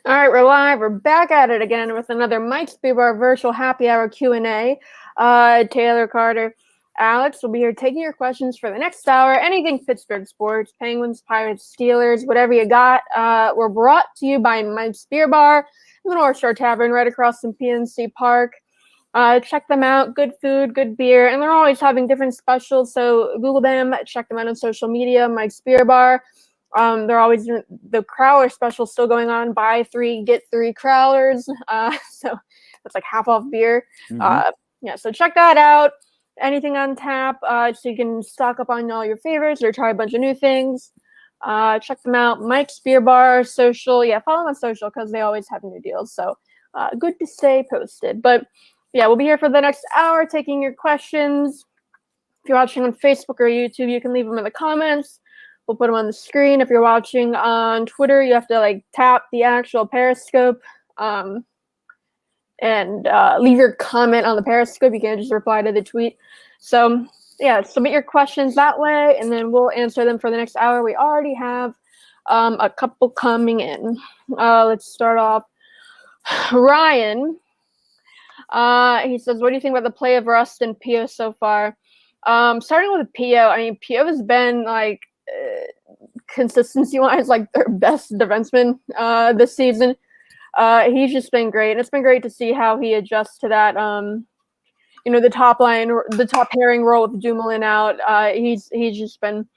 All right, we're live. We're back at it again with another Mike Speedbar virtual happy hour Q&A. Taylor, Carter, Alex will be here taking your questions for the next hour. Anything Pittsburgh sports, Penguins, Pirates, Steelers, whatever you got. We're brought to you by Mike Speedbar, the North Shore Tavern right across from PNC Park. Check them out. Good food, good beer, and they're always having different specials. So Google them, check them out on social media. Mike's Beer Bar. They're always the Crowler special still going on. Buy 3 get 3 Crowlers. So that's like half off beer. Yeah, so check that out. Anything on tap, so you can stock up on all your favorites or try a bunch of new things. Check them out. Mike's Beer Bar social. Yeah, follow them on social because they always have new deals. So good to stay posted. But yeah, we'll be here for the next hour taking your questions. If you're watching on Facebook or YouTube, you can leave them in the comments. We'll put them on the screen. If you're watching on Twitter, you have to tap the actual Periscope and leave your comment on the Periscope. You can't just reply to the tweet. So yeah, submit your questions that way, and then we'll answer them for the next hour. We already have a couple coming in. Let's start off. Ryan. He says, what do you think about the play of Rust and Pio so far? Starting with Pio, I mean, Pio has been consistency-wise their best defenseman this season. He's just been great. And it's been great to see how he adjusts to that. The top pairing role with Dumoulin out. He's just been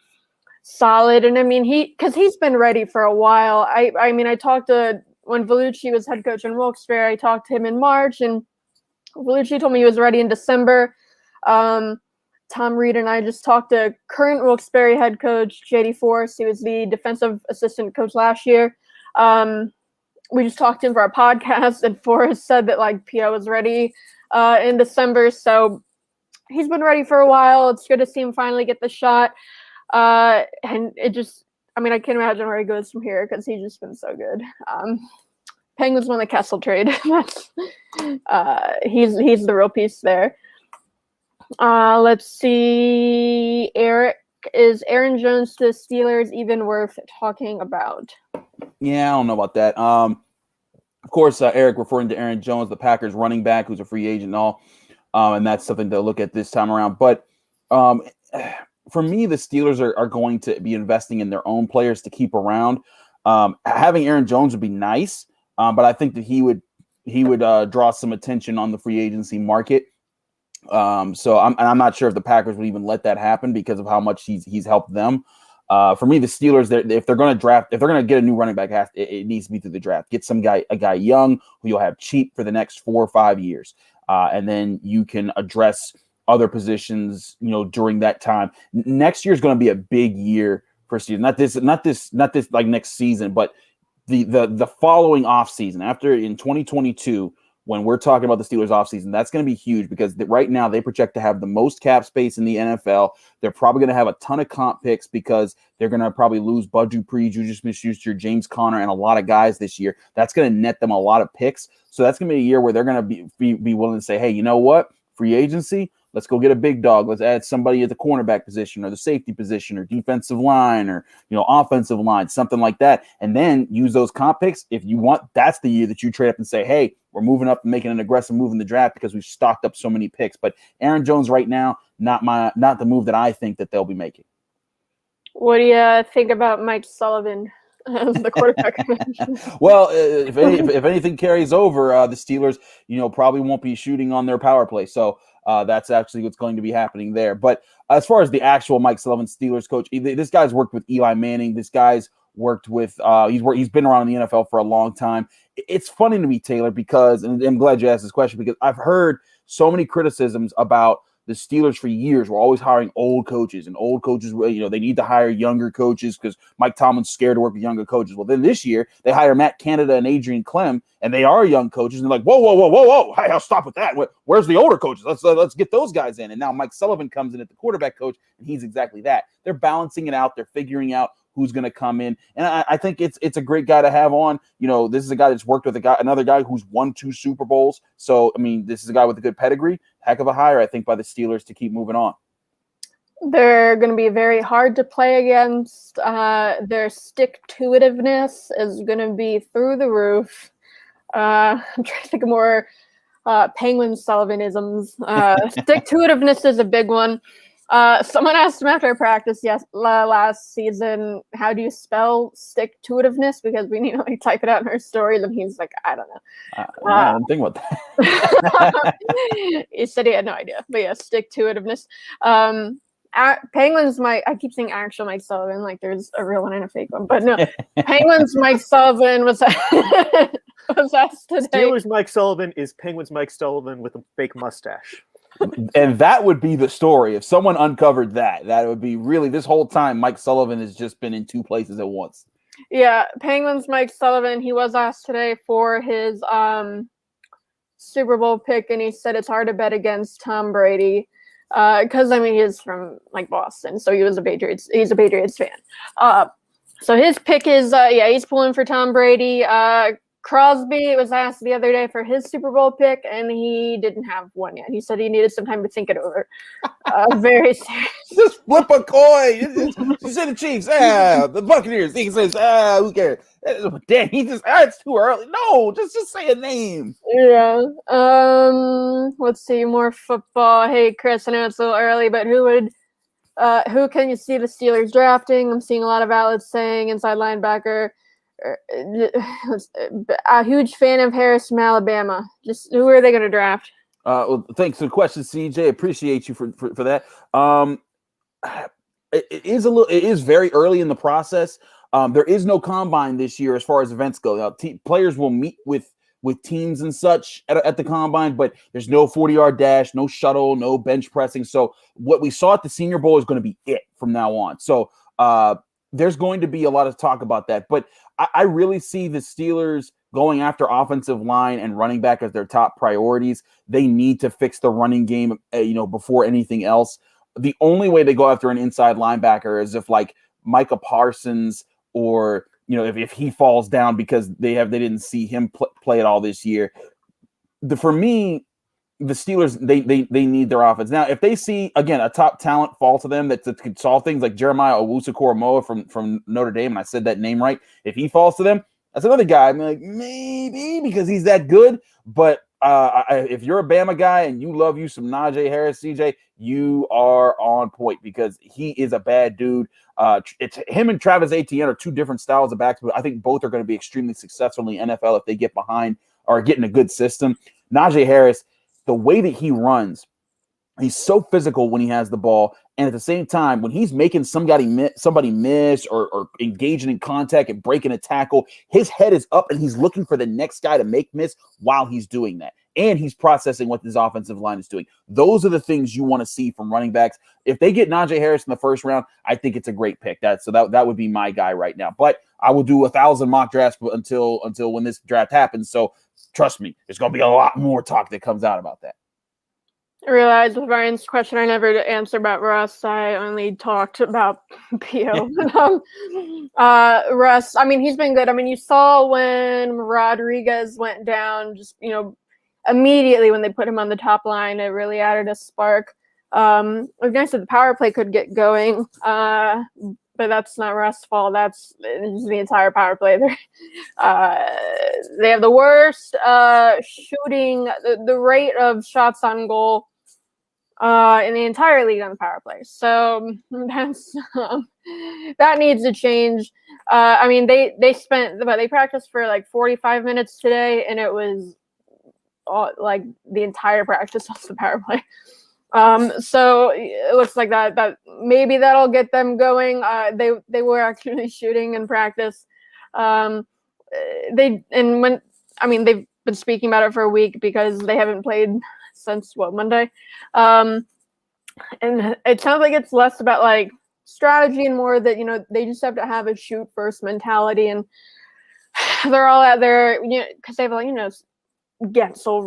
solid. And I mean, he's been ready for a while. I mean, I talked to when Vellucci was head coach in Wilkes-Barre. I talked to him in March, and Vellucci told me he was ready in December. Tom Reed and I just talked to current Wilkes-Barre head coach JD Forrest. He was the defensive assistant coach last year. We just talked to him for our podcast, and Forrest said that Pio was ready in December. So he's been ready for a while. It's good to see him finally get the shot. And it just, I mean, I can't imagine where he goes from here because he's just been so good. Penguins won the Kessel trade. He's the real piece there. Let's see. Eric, is Aaron Jones to the Steelers even worth talking about? Yeah, I don't know about that. Of course, Eric referring to Aaron Jones, the Packers running back, who's a free agent and all, and that's something to look at this time around. But for me, the Steelers are going to be investing in their own players to keep around. Having Aaron Jones would be nice, but I think that he would draw some attention on the free agency market. So I'm not sure if the Packers would even let that happen because of how much he's helped them. For me, the Steelers, if they're going to get a new running back, it needs to be through the draft. Get a guy young who you'll have cheap for the next 4 or 5 years, and then you can address other positions, during that time. Next year is going to be a big year for Steelers. Not this next season, but the following off season after in 2022. When we're talking about the Steelers offseason, that's going to be huge because right now they project to have the most cap space in the NFL. They're probably going to have a ton of comp picks because they're going to probably lose Bud Dupree, Juju Smith-Schuster, James Conner, and a lot of guys this year. That's going to net them a lot of picks. So that's going to be a year where they're going to be willing to say, hey, you know what? Free agency, let's go get a big dog. Let's add somebody at the cornerback position or the safety position or defensive line or, offensive line, something like that. And then use those comp picks. If you want, that's the year that you trade up and say, hey, we're moving up and making an aggressive move in the draft because we've stocked up so many picks. But Aaron Jones right now, not the move that I think that they'll be making. What do you think about Mike Sullivan as the quarterback? Well, if anything carries over, the Steelers, probably won't be shooting on their power play. So that's actually what's going to be happening there. But as far as the actual Mike Sullivan Steelers coach, this guy's worked with Eli Manning. This guy's worked with he's been around in the NFL for a long time. It's funny to me, Taylor, because, and I'm glad you asked this question, because I've heard so many criticisms about the Steelers for years. We're always hiring old coaches, and old coaches, they need to hire younger coaches because Mike Tomlin's scared to work with younger coaches. Well, then this year they hire Matt Canada and Adrian Clem, and they are young coaches. And they're like, whoa! Hey, I'll stop with that. Where's the older coaches? Let's get those guys in. And now Mike Sullivan comes in at the quarterback coach, and he's exactly that. They're balancing it out. They're figuring out who's going to come in. And I think it's a great guy to have on. This is a guy that's worked with another guy who's won 2 Super Bowls. So, I mean, this is a guy with a good pedigree. Heck of a hire, I think, by the Steelers to keep moving on. They're going to be very hard to play against. Their stick-to-itiveness is going to be through the roof. I'm trying to think of more Penguin Sullivanisms. Stick-to-itiveness is a big one. Someone asked him after practice last season, how do you spell stick-to-itiveness? Because we need to like type it out in our stories, and he's like, I don't know. I didn't think about that. He said he had no idea, but yeah, stick-to-itiveness. Penguins I keep saying actual Mike Sullivan, like there's a real one and a fake one, but no. Penguins Mike Sullivan was asked today. Steelers Mike Sullivan is Penguins Mike Sullivan with a fake mustache. And that would be the story. If someone uncovered that would be really, this whole time Mike Sullivan has just been in two places at once. Yeah, Penguins Mike Sullivan, he was asked today for his Super Bowl pick, and he said it's hard to bet against Tom Brady. Because I mean he's from like Boston, so he's a Patriots fan. So his pick is he's pulling for Tom Brady. Crosby was asked the other day for his Super Bowl pick, and he didn't have one yet. He said he needed some time to think it over. Very serious. Just flip a coin. You say the Chiefs, the Buccaneers. He says, who cares? Damn, it's too early. No, just say a name. Yeah. Let's see, more football. Hey, Chris, I know it's a little early, but who can you see the Steelers drafting? I'm seeing a lot of outlets saying inside linebacker. A huge fan of Harris from Alabama. Just who are they going to draft? Well, thanks for the question, CJ. Appreciate you for that. It is very early in the process. There is no combine this year as far as events go. Now, players will meet with teams and such at the combine, but there's no 40-yard dash, no shuttle, no bench pressing. So what we saw at the Senior Bowl is going to be it from now on. So there's going to be a lot of talk about that. But I really see the Steelers going after offensive line and running back as their top priorities. They need to fix the running game, before anything else. The only way they go after an inside linebacker is if like Micah Parsons or if he falls down because they didn't see him play at all this year. For me, the Steelers they need their offense. Now, if they see again a top talent fall to them that could solve things like Jeremiah Owusu-Koramoah from Notre Dame, and I said that name right. If he falls to them, that's another guy. I'm like maybe because he's that good. But if you're a Bama guy and you love you some Najee Harris, CJ, you are on point because he is a bad dude. It's him and Travis Etienne are two different styles of backs, but I think both are going to be extremely successful in the NFL if they get behind or get in a good system. Najee Harris, the way that he runs, he's so physical when he has the ball. And at the same time, when he's making somebody miss or engaging in contact and breaking a tackle, his head is up and he's looking for the next guy to make miss while he's doing that. And he's processing what his offensive line is doing. Those are the things you want to see from running backs. If they get Najee Harris in the first round, I think it's a great pick. That would be my guy right now. But I will do 1,000 mock drafts until when this draft happens. So trust me, there's going to be a lot more talk that comes out about that. I realized with Ryan's question, I never answered about Russ. I only talked about P.O. Russ, I mean, he's been good. I mean, you saw when Rodriguez went down, just, immediately when they put him on the top line, it really added a spark. It was nice that the power play could get going, but that's not Russ' fault. That's the entire power play. They have the worst shooting, the rate of shots on goal in the entire league on the power play. So that needs to change. I mean, they practiced for like 45 minutes today, and it was like the entire practice was the power play. So it looks like that maybe that'll get them going. They were actually shooting in practice. They've been speaking about it for a week because they haven't played since Monday. And it sounds like it's less about like strategy and more that, they just have to have a shoot first mentality, and they're all out there, because they have like, Gensel,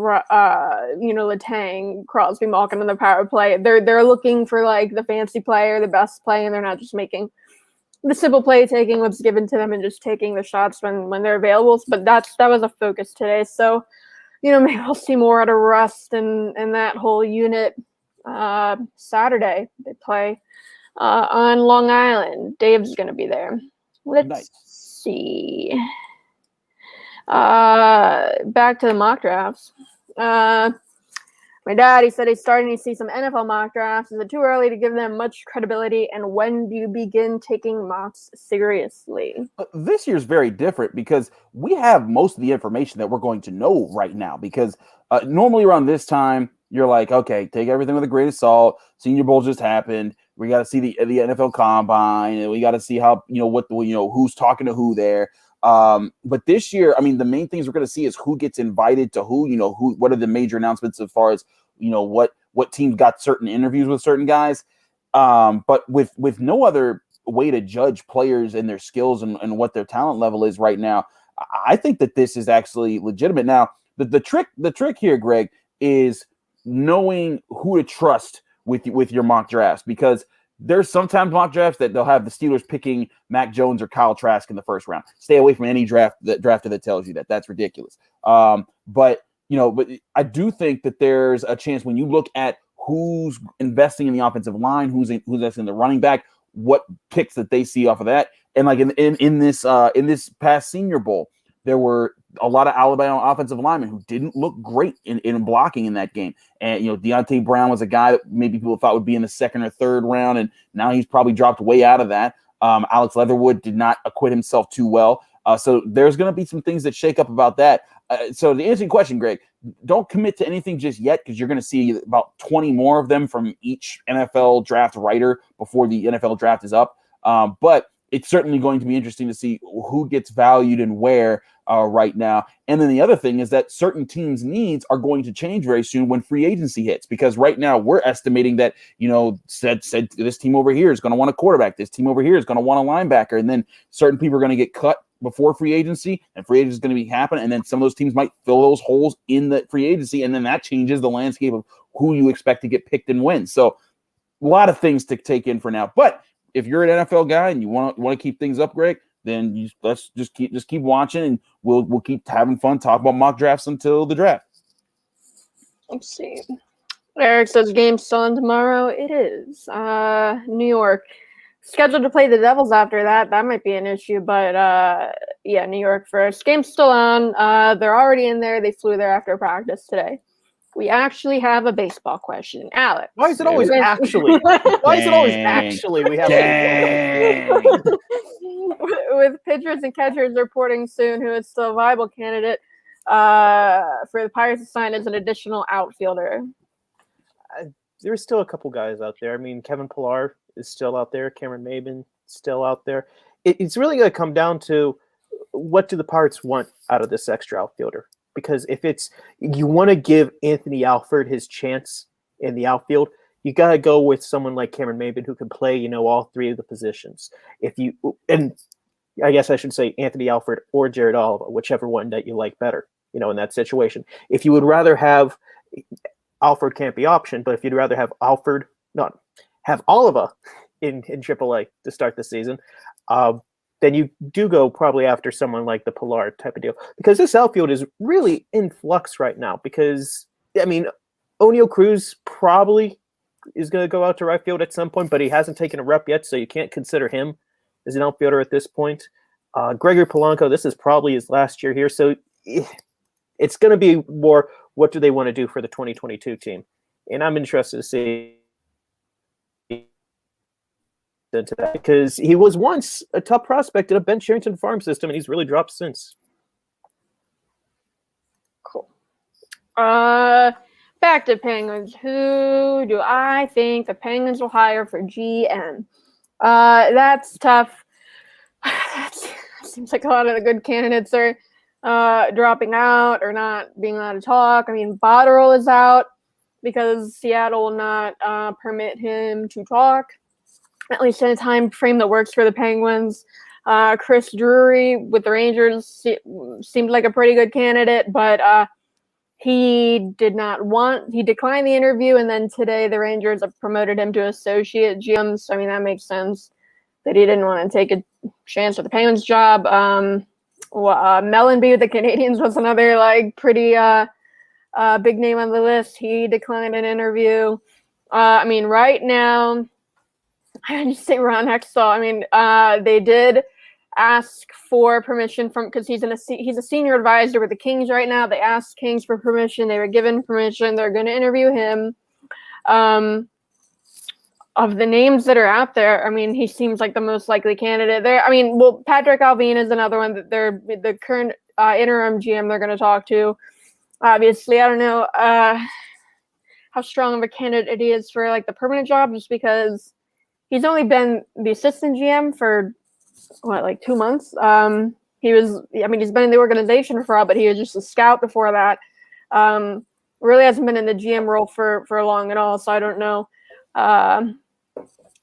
Letang, Crosby, Malkin in the power play. They're looking for like the fancy play or the best play, and they're not just making the simple play, taking what's given to them and just taking the shots when they're available. But that was a focus today. So, maybe we'll see more out of Rust and that whole unit. Saturday they play on Long Island. Dave's going to be there. Let's see. Back to the mock drafts. My dad, he said he's starting to see some NFL mock drafts. Is it too early to give them much credibility? And when do you begin taking mocks seriously? This year's very different because we have most of the information that we're going to know right now. Because normally around this time, you're like, okay, take everything with a grain of salt. Senior Bowl just happened. We got to see the NFL Combine, and we got to see how who's talking to who there. But this year, I mean, the main things we're going to see is who gets invited to who. What are the major announcements as far as what teams got certain interviews with certain guys. But with no other way to judge players and their skills and what their talent level is right now, I think that this is actually legitimate. Now, the trick here, Greg, is knowing who to trust with your mock drafts, because there's sometimes mock drafts that they'll have the Steelers picking Mac Jones or Kyle Trask in the first round. Stay away from any drafter that tells you that. That's ridiculous. But I do think that there's a chance when you look at who's investing in the offensive line, who's investing in the running back, what picks that they see off of that. And like in this past Senior Bowl, there were a lot of Alabama offensive linemen who didn't look great in blocking in that game. And, Deontay Brown was a guy that maybe people thought would be in the second or third round, and now he's probably dropped way out of that. Alex Leatherwood did not acquit himself too well. So there's going to be some things that shake up about that. So to answer your question, Greg, don't commit to anything just yet, because you're going to see about 20 more of them from each NFL draft writer before the NFL draft is up. But it's certainly going to be interesting to see who gets valued and where right now. And then the other thing is that certain teams' needs are going to change very soon when free agency hits, because right now we're estimating that, said this team over here is going to want a quarterback. This team over here is going to want a linebacker. And then certain people are going to get cut before free agency, and free agency is going to be happening. And then some of those teams might fill those holes in the free agency. And then that changes the landscape of who you expect to get picked and when. So a lot of things to take in for now. But if you're an NFL guy and you want to keep things up, Greg, then let's just keep watching, and we'll keep having fun, talk about mock drafts until the draft. Let's see. Eric says game's still on tomorrow. It is. New York. Scheduled to play the Devils after that. That might be an issue, but New York first. Game's still on. They're already in there. They flew there after practice today. We actually have a baseball question. Alex. Why is it always actually? Why is it always actually? We have with pitchers and catchers reporting soon who is still a viable candidate for the Pirates to sign as an additional outfielder. There's still a couple guys out there. I mean, Kevin Pillar is still out there. Cameron Maben still out there. It's really going to come down to what do the Pirates want out of this extra outfielder? Because if you want to give Anthony Alford his chance in the outfield, you got to go with someone like Cameron Maben who can play, all three of the positions. And I guess I should say Anthony Alford or Jared Oliva, whichever one that you like better, in that situation. If you would rather have Alford can't be option, but if you'd rather have have Oliva in AAA to start the season, then you do go probably after someone like the Pillar type of deal, because this outfield is really in flux right now. Because O'Neal Cruz probably is going to go out to right field at some point, but he hasn't taken a rep yet, so you can't consider him as an outfielder at this point. Gregory Polanco, this is probably his last year here, so it's going to be more what do they want to do for the 2022 team, and I'm interested to see into that, because he was once a top prospect in a Ben Cherington farm system, and he's really dropped since. Cool. Back to Penguins. Who do I think the Penguins will hire for GM? That's tough. Seems like a lot of the good candidates are dropping out or not being allowed to talk. I mean, Botterill is out because Seattle will not permit him to talk, at least in a time frame that works for the Penguins. Chris Drury with the Rangers seemed like a pretty good candidate, but he declined the interview, and then today the Rangers have promoted him to associate GM. So, that makes sense that he didn't want to take a chance with the Penguins job. Mellenby with the Canadians was another pretty big name on the list. He declined an interview. I mean, right now, I just say Ron Hextall. I mean, they did ask for permission because he's a senior advisor with the Kings right now. They asked Kings for permission. They were given permission. They're going to interview him. Of the names that are out there, I mean, he seems like the most likely candidate there. I mean, well, Patrick Alvin is another one that they're the current interim GM they're going to talk to. Obviously, I don't know how strong of a candidate he is for like the permanent job, just because he's only been the assistant GM for like 2 months. He's been in the organization for a while, but he was just a scout before that. Really hasn't been in the GM role for long at all. So I don't know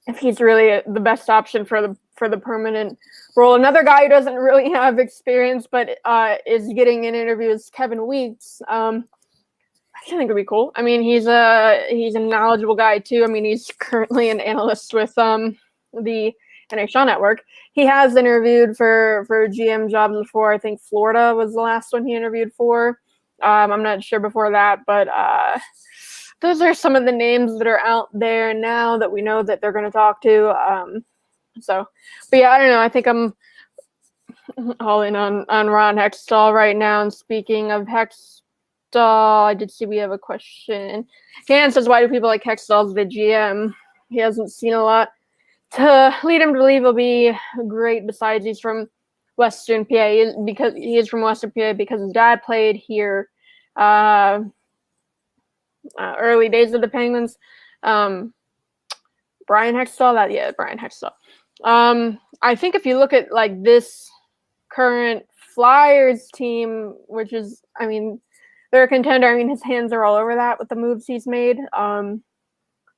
if he's really the best option for the permanent role. Another guy who doesn't really have experience but is getting an interview is Kevin Weeks. I think it'd be cool. I mean, he's a knowledgeable guy too. I mean, he's currently an analyst with the NHL Network. He has interviewed for GM jobs before. I think Florida was the last one he interviewed for. I'm not sure before that, but those are some of the names that are out there now that we know that they're going to talk to. But yeah, I don't know. I think I'm all in on Ron Hextall right now. And speaking of Hextall, I did see we have a question. Dan says, why do people like Hextall as the GM? He hasn't seen a lot to lead him to believe he'll be great. Besides, he's from Western PA because he is from Western PA because his dad played here. Early days of the Penguins. Brian Hextall. Brian Hextall. I think if you look at like this current Flyers team, which is, I mean, they're a contender. I mean, his hands are all over that with the moves he's made.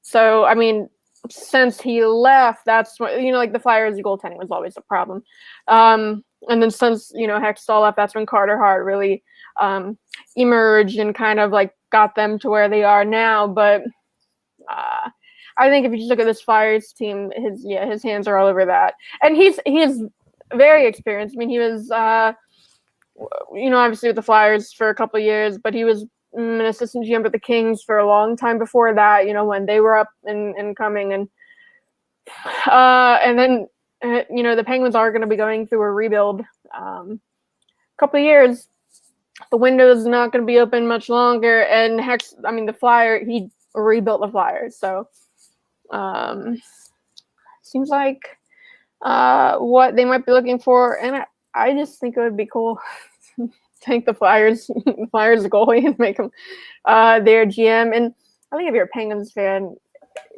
So I mean, since he left, that's what, like the Flyers' goaltending was always a problem. And then since Hextall left, that's when Carter Hart really emerged and kind of like got them to where they are now. But I think if you just look at this Flyers team, his hands are all over that, and he's very experienced. I mean, he was obviously with the Flyers for a couple of years, but he was an assistant GM with the Kings for a long time before that. When they were up and coming, and then the Penguins are going to be going through a rebuild. Couple of years. The window is not going to be open much longer, and he rebuilt the Flyers, so seems like what they might be looking for, and I just think it would be cool to take the Flyers goalie and make him their GM. And I think if you're a Penguins fan,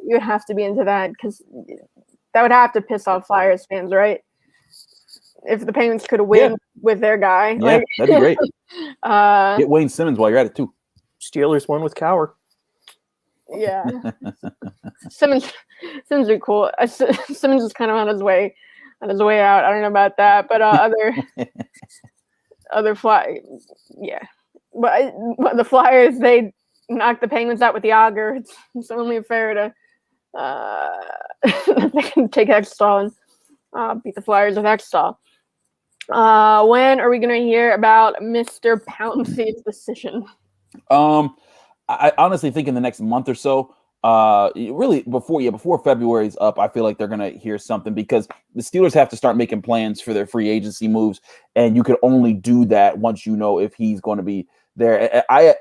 you would have to be into that because that would have to piss off Flyers fans, right? If the Penguins could win with their guy. Yeah, that'd be great. Get Wayne Simmons while you're at it, too. Steelers won with Cowher. Yeah. Simmons would be cool. Simmons is kind of on his way out. I don't know about that. But other But the Flyers, they knocked the Penguins out with the auger. It's only fair to they can take Hextall and beat the Flyers with Hextall. When are we going to hear about Mr. Pouncey's decision? I honestly think in the next month or so. Really before February's up, I feel like they're gonna hear something because the Steelers have to start making plans for their free agency moves, and you could only do that once you know if he's going to be there. I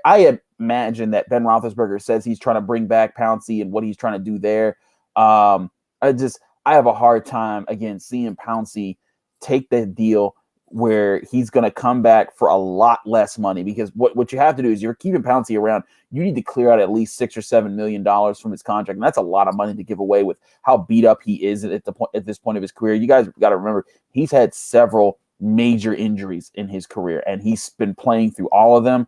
imagine that Ben Roethlisberger says he's trying to bring back Pouncey and what he's trying to do there. I have a hard time again seeing Pouncey take the deal where he's going to come back for a lot less money, because what you have to do is you're keeping Pouncey around. You need to clear out at least $6 or $7 million from his contract. And that's a lot of money to give away with how beat up he is at this point of his career. You guys got to remember, he's had several major injuries in his career and he's been playing through all of them.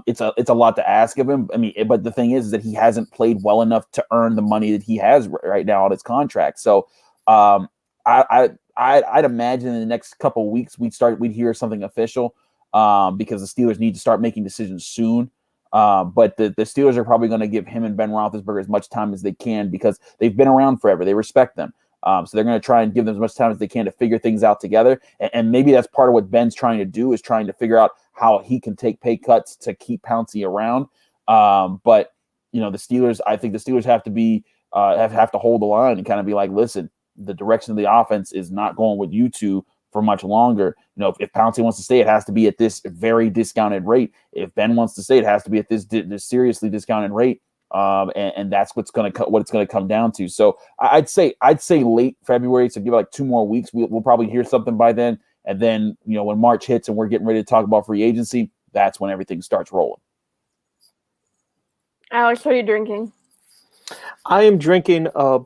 It's a lot to ask of him. I mean, but the thing is that he hasn't played well enough to earn the money that he has right now on his contract. So, I'd imagine in the next couple of weeks we'd hear something official because the Steelers need to start making decisions soon. But the Steelers are probably going to give him and Ben Roethlisberger as much time as they can because they've been around forever. They respect them. So they're going to try and give them as much time as they can to figure things out together. And maybe that's part of what Ben's trying to do, is trying to figure out how he can take pay cuts to keep Pouncey around. But the Steelers. I think the Steelers have to be have to hold the line and kind of be like, listen, the direction of the offense is not going with you two for much longer. If Pouncey wants to stay, it has to be at this very discounted rate. If Ben wants to stay, it has to be at this seriously discounted rate. And that's what it's going to come down to. So I'd say late February. So give it like 2 more weeks. We'll probably hear something by then. And then, when March hits and we're getting ready to talk about free agency, that's when everything starts rolling. Alex, what are you drinking? I am drinking a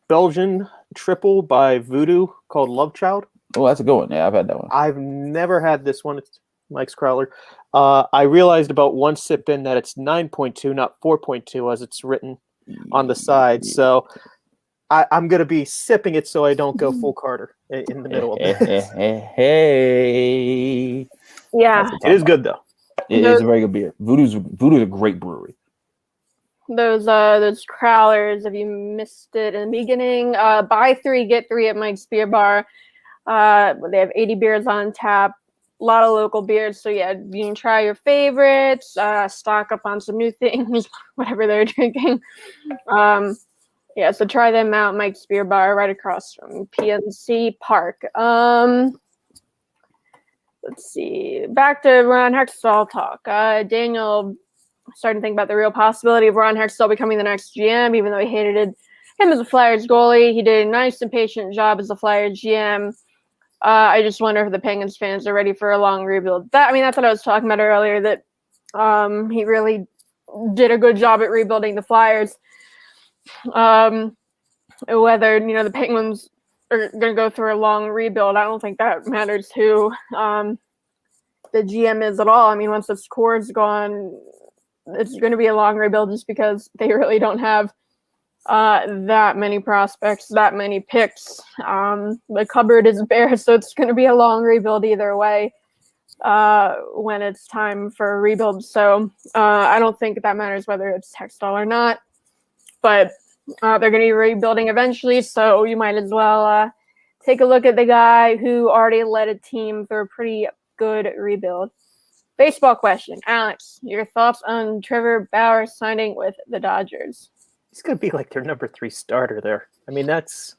Belgian triple by Voodoo called Love Child. Oh, that's a good one. Yeah, I've had that one. I've never had this one. It's Mike's Crowler. I realized about one sip in that it's 9.2, not 4.2 as it's written on the side. So I'm going to be sipping it so I don't go full Carter in the middle of this. Hey. Yeah. It is good, though. It is a very good beer. Voodoo's a great brewery. Those Crowlers, if you missed it in the beginning, buy 3, get 3 at Mike's Beer Bar. They have 80 beers on tap, a lot of local beers. So yeah, you can try your favorites, stock up on some new things, whatever they're drinking. Yeah, so try them out. Mike's Beer Bar, right across from PNC Park. Let's see. Back to Ron Hextall talk. Daniel starting to think about the real possibility of Ron Hextall becoming the next GM, even though he hated him as a Flyers goalie. He did a nice and patient job as a Flyers GM. I just wonder if the Penguins fans are ready for a long rebuild. That's what I was talking about earlier, that he really did a good job at rebuilding the Flyers. Whether, the Penguins are going to go through a long rebuild, I don't think that matters who the GM is at all. Once the core is gone, it's going to be a long rebuild just because they really don't have that many prospects, that many picks. The cupboard is bare, so it's going to be a long rebuild either way when it's time for a rebuild. So I don't think that matters whether it's Hextall or not, but they're going to be rebuilding eventually, so you might as well take a look at the guy who already led a team through a pretty good rebuild. Baseball question. Alex, your thoughts on Trevor Bauer signing with the Dodgers? He's going to be like their number 3 starter there. That's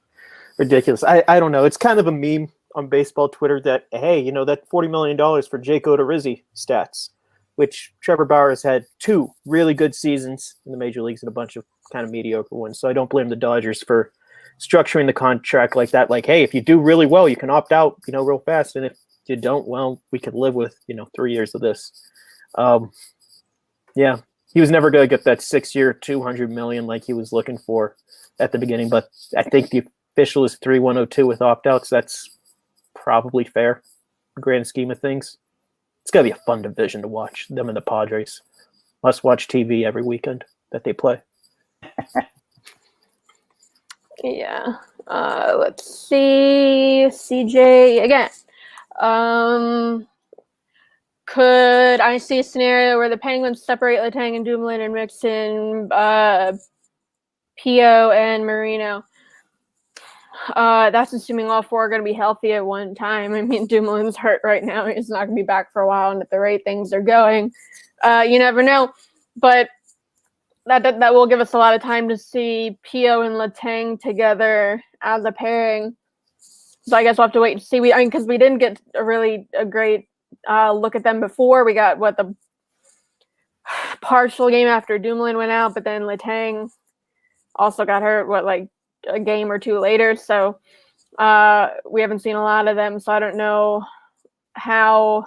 ridiculous. I don't know. It's kind of a meme on baseball Twitter that, hey, that $40 million for Jake Odorizzi stats, which Trevor Bauer has had 2 really good seasons in the major leagues and a bunch of kind of mediocre ones. So I don't blame the Dodgers for structuring the contract like that. Like, hey, if you do really well, you can opt out, real fast. And if you don't, well, we could live with, 3 years of this. Yeah, he was never going to get that 6-year, $200 million like he was looking for at the beginning. But I think the official is 3,102 with opt-outs. That's probably fair, grand scheme of things. It's got to be a fun division to watch, them and the Padres. Must watch TV every weekend that they play. Yeah. Let's see. CJ again. Could I see a scenario where the Penguins separate Letang and Dumoulin and mix in Pio and Marino? That's assuming all 4 are going to be healthy at one time. Dumoulin's hurt right now. He's not going to be back for a while, and at the rate things are going, you never know. But that will give us a lot of time to see Pio and Letang together as a pairing. So I guess we'll have to wait and see. Because we didn't get a great look at them before. We got the partial game after Dumoulin went out, but then Letang also got hurt, a game or 2 later. So we haven't seen a lot of them. So I don't know I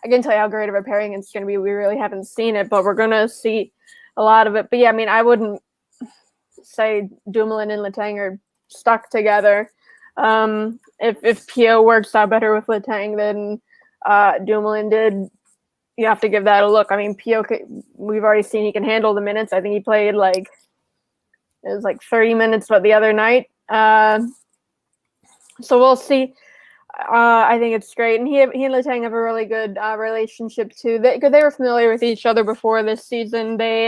can tell you how great of a pairing it's going to be. We really haven't seen it, but we're going to see a lot of it. But yeah, I wouldn't say Dumoulin and Letang are stuck together. If Pio works out better with Letang than Dumoulin did, you have to give that a look. Pio, we've already seen he can handle the minutes. I think he played 30 minutes the other night. So we'll see. I think it's great. And he and Letang have a really good relationship too. They were familiar with each other before this season. They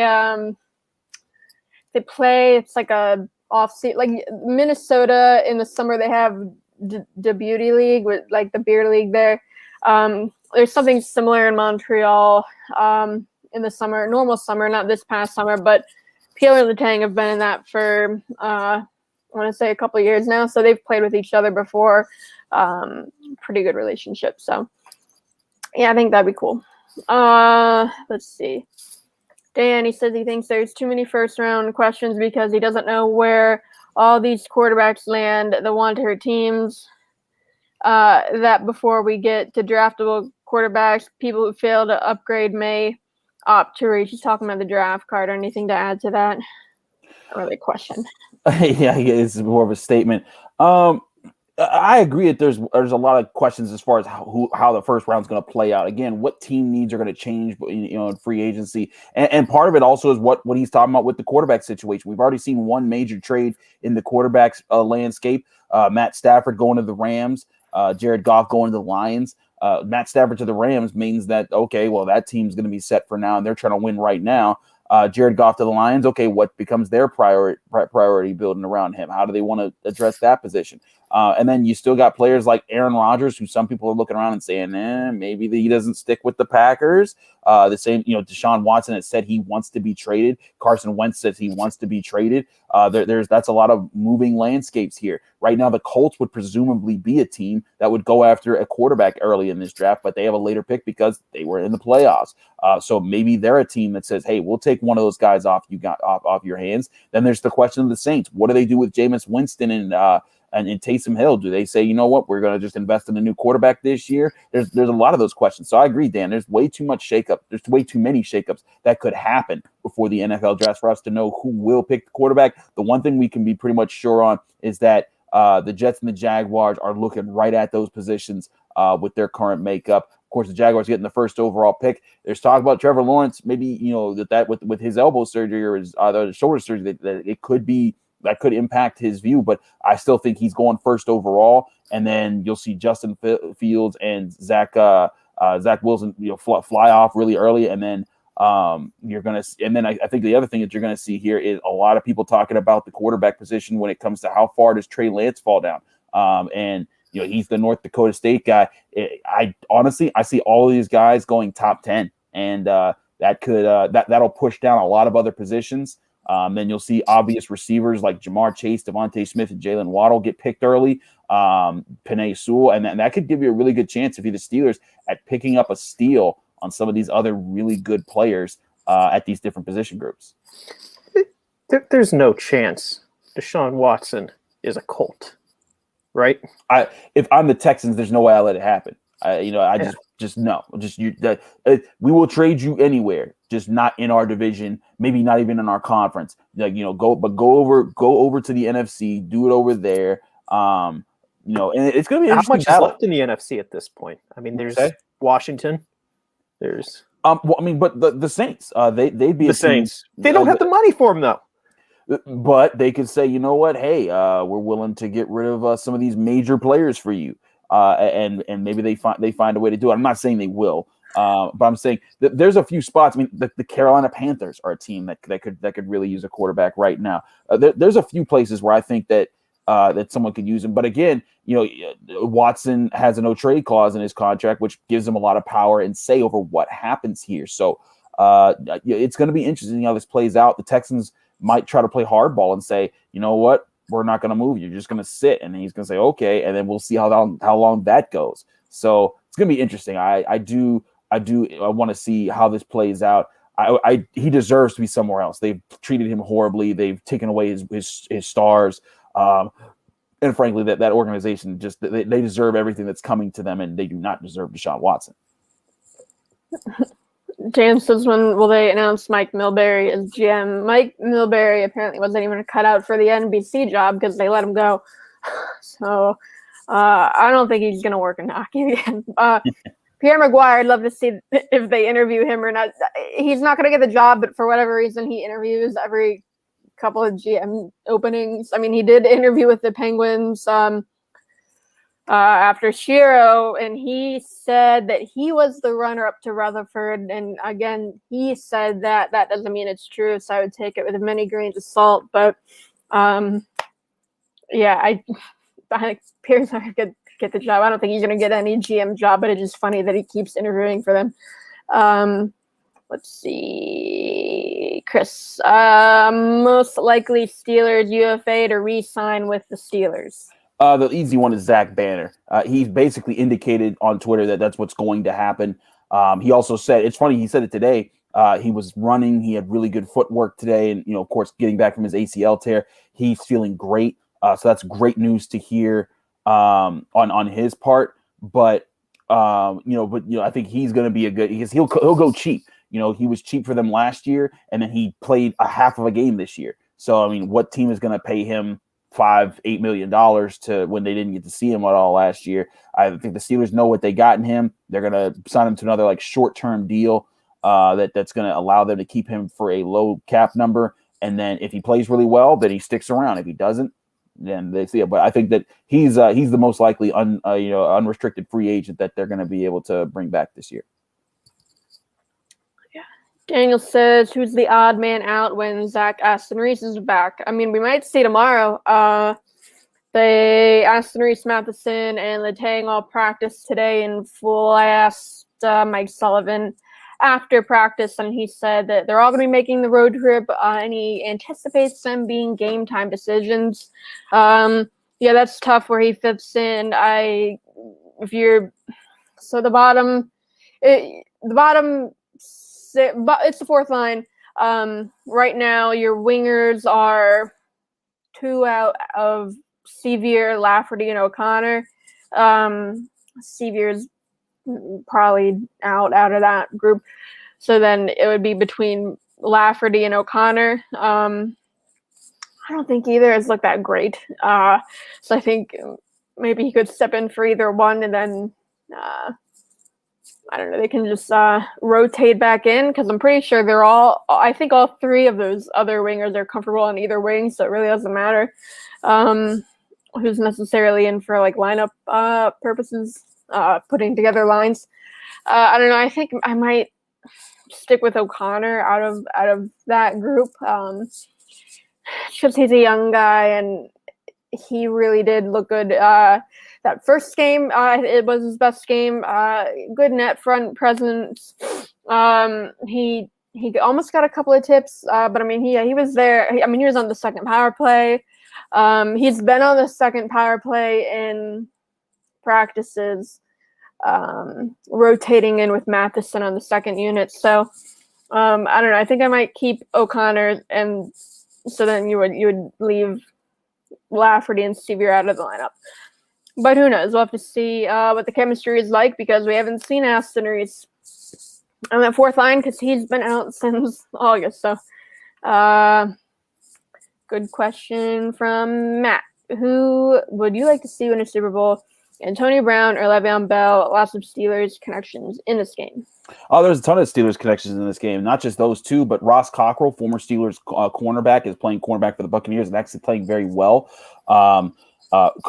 play, it's like a off-season, like Minnesota in the summer, they have the beauty league with the beer league there. There's something similar in Montreal in the summer, normal summer, not this past summer, but Peeler and Letang have been in that for I want to say a couple of years now, so they've played with each other before. Pretty good relationship. So yeah, I think that'd be cool. Let's see. Dan, he says he thinks there's too many first round questions because he doesn't know where all these quarterbacks land that want to hurt teams. That before we get to draftable quarterbacks, people who fail to upgrade may opt to reach. He's talking about the draft card. Anything to add to that? Not really a question. Yeah, it's more of a statement. I agree that there's a lot of questions as far as how the first round is going to play out. Again, what team needs are going to change, in free agency, and part of it also is what he's talking about with the quarterback situation. We've already seen one major trade in the quarterbacks landscape. Matt Stafford going to the Rams, Jared Goff going to the Lions. Matt Stafford to the Rams means that, okay, well, that team's going to be set for now, and they're trying to win right now. Jared Goff to the Lions, okay, what becomes their priority building around him? How do they want to address that position? And then you still got players like Aaron Rodgers, who some people are looking around and saying, maybe he doesn't stick with the Packers. The same, Deshaun Watson has said he wants to be traded. Carson Wentz says he wants to be traded. That's a lot of moving landscapes here. Right now, the Colts would presumably be a team that would go after a quarterback early in this draft, but they have a later pick because they were in the playoffs. So maybe they're a team that says, hey, we'll take one of those guys off your hands. Then there's the question of the Saints. What do they do with Jameis Winston and Taysom Hill? Do they say, you know what, we're going to just invest in a new quarterback this year? There's a lot of those questions. So I agree, Dan. There's way too much shakeup. There's way too many shakeups that could happen before the NFL draft for us to know who will pick the quarterback. The one thing we can be pretty much sure on is that the Jets and the Jaguars are looking right at those positions with their current makeup. Of course, the Jaguars getting the first overall pick. There's talk about Trevor Lawrence, maybe, that with his elbow surgery or his shoulder surgery, that it could be, that could impact his view, but I still think he's going first overall. And then you'll see Justin Fields and Zach Wilson, fly off really early. And then you're going to, and then I think the other thing that you're going to see here is a lot of people talking about the quarterback position when it comes to how far does Trey Lance fall down. And he's the North Dakota State guy. I honestly see all of these guys going top 10, and that could that'll push down a lot of other positions. Then you'll see obvious receivers like Jamar Chase, Devontae Smith, and Jalen Waddle get picked early. Penei Sewell, and that could give you a really good chance if you're the Steelers at picking up a steal on some of these other really good players at these different position groups. There's no chance Deshaun Watson is a Colt, right? If I'm the Texans, there's no way I let it happen. Just no. We will trade you anywhere, just not in our division, maybe not even in our conference. Go over to the NFC, do it over there. And it's going to be how interesting much battle. is left in the NFC at this point. I mean, there's Washington. There's but the Saints, they'd be the Saints. They don't have the money for him though. But they could say, you know what? Hey, we're willing to get rid of some of these major players for you. And maybe they find a way to do it. I'm not saying they will, but I'm saying that there's a few spots. I mean, the Carolina Panthers are a team that could really use a quarterback right now. There's a few places where I think that someone could use him. But again, Watson has a no trade clause in his contract, which gives him a lot of power and say over what happens here. So it's going to be interesting how this plays out. The Texans might try to play hardball and say, you know what? We're not going to move. You're just going to sit. And he's going to say, okay. And then we'll see how long that goes. So it's going to be interesting. I want to see how this plays out. He deserves to be somewhere else. They've treated him horribly. They've taken away his stars. And frankly, that organization just, they deserve everything that's coming to them, and they do not deserve Deshaun Watson. James says, when will they announce Mike Milbury as GM? Mike Milbury apparently wasn't even cut out for the NBC job because they let him go. So I don't think he's going to work in hockey again. Pierre Maguire, I'd love to see if they interview him or not. He's not going to get the job, but for whatever reason, he interviews every couple of GM openings. I mean, he did interview with the Penguins after Shiro, and he said that he was the runner-up to Rutherford. And again, he said that doesn't mean it's true, so I would take it with many grains of salt. But yeah, I think Pierre's not going to get the job. I don't think he's going to get any GM job, but it's just funny that he keeps interviewing for them. Let's see. Chris, most likely Steelers UFA to re-sign with the Steelers. The easy one is Zach Banner. He's basically indicated on Twitter that that's what's going to happen. He also said, it's funny, he said it today. He was running. He had really good footwork today. And, of course, getting back from his ACL tear, he's feeling great. So that's great news to hear on his part. But, I think he's going to be because he'll go cheap. He was cheap for them last year, and then he played a half of a game this year. So, what team is going to pay him $5-8 million to when they didn't get to see him at all last year? I think the Steelers know what they got in him. They're going to sign him to another short-term deal that's going to allow them to keep him for a low cap number. And then if he plays really well, then he sticks around. If he doesn't, then they see it. But I think that he's the most likely unrestricted free agent that they're going to be able to bring back this year. Daniel says, who's the odd man out when Zach Aston Reese is back? We might see tomorrow. Aston Reese, Matheson, and Letang all practiced today in full. I asked Mike Sullivan after practice, and he said that they're all going to be making the road trip, and he anticipates them being game time decisions. That's tough where he fits in. The bottom, but it's the fourth line. Right now, your wingers are 2 out of Sevier, Lafferty, and O'Connor. Sevier's probably out of that group. So then it would be between Lafferty and O'Connor. I don't think either has looked that great. So I think maybe he could step in for either one, and then I don't know, they can just rotate back in, because I'm pretty sure I think all 3 of those other wingers are comfortable on either wing, so it really doesn't matter who's necessarily in for lineup purposes, putting together lines. I don't know, I think I might stick with O'Connor out of that group, because he's a young guy and he really did look good. That first game, it was his best game. Good net front presence. He almost got a couple of tips, but he was there. He was on the second power play. He's been on the second power play in practices, rotating in with Matheson on the second unit. So I don't know. I think I might keep O'Connor, and so then you would leave Lafferty and Sevier out of the lineup. But who knows? We'll have to see what the chemistry is like, because we haven't seen Aston Reese on that fourth line, because he's been out since August. So good question from Matt. Who would you like to see win a Super Bowl? Antonio Brown or Le'Veon Bell? Lots of Steelers connections in this game. Oh, there's a ton of Steelers connections in this game. Not just those two, but Ross Cockrell, former Steelers cornerback, is playing cornerback for the Buccaneers and actually playing very well.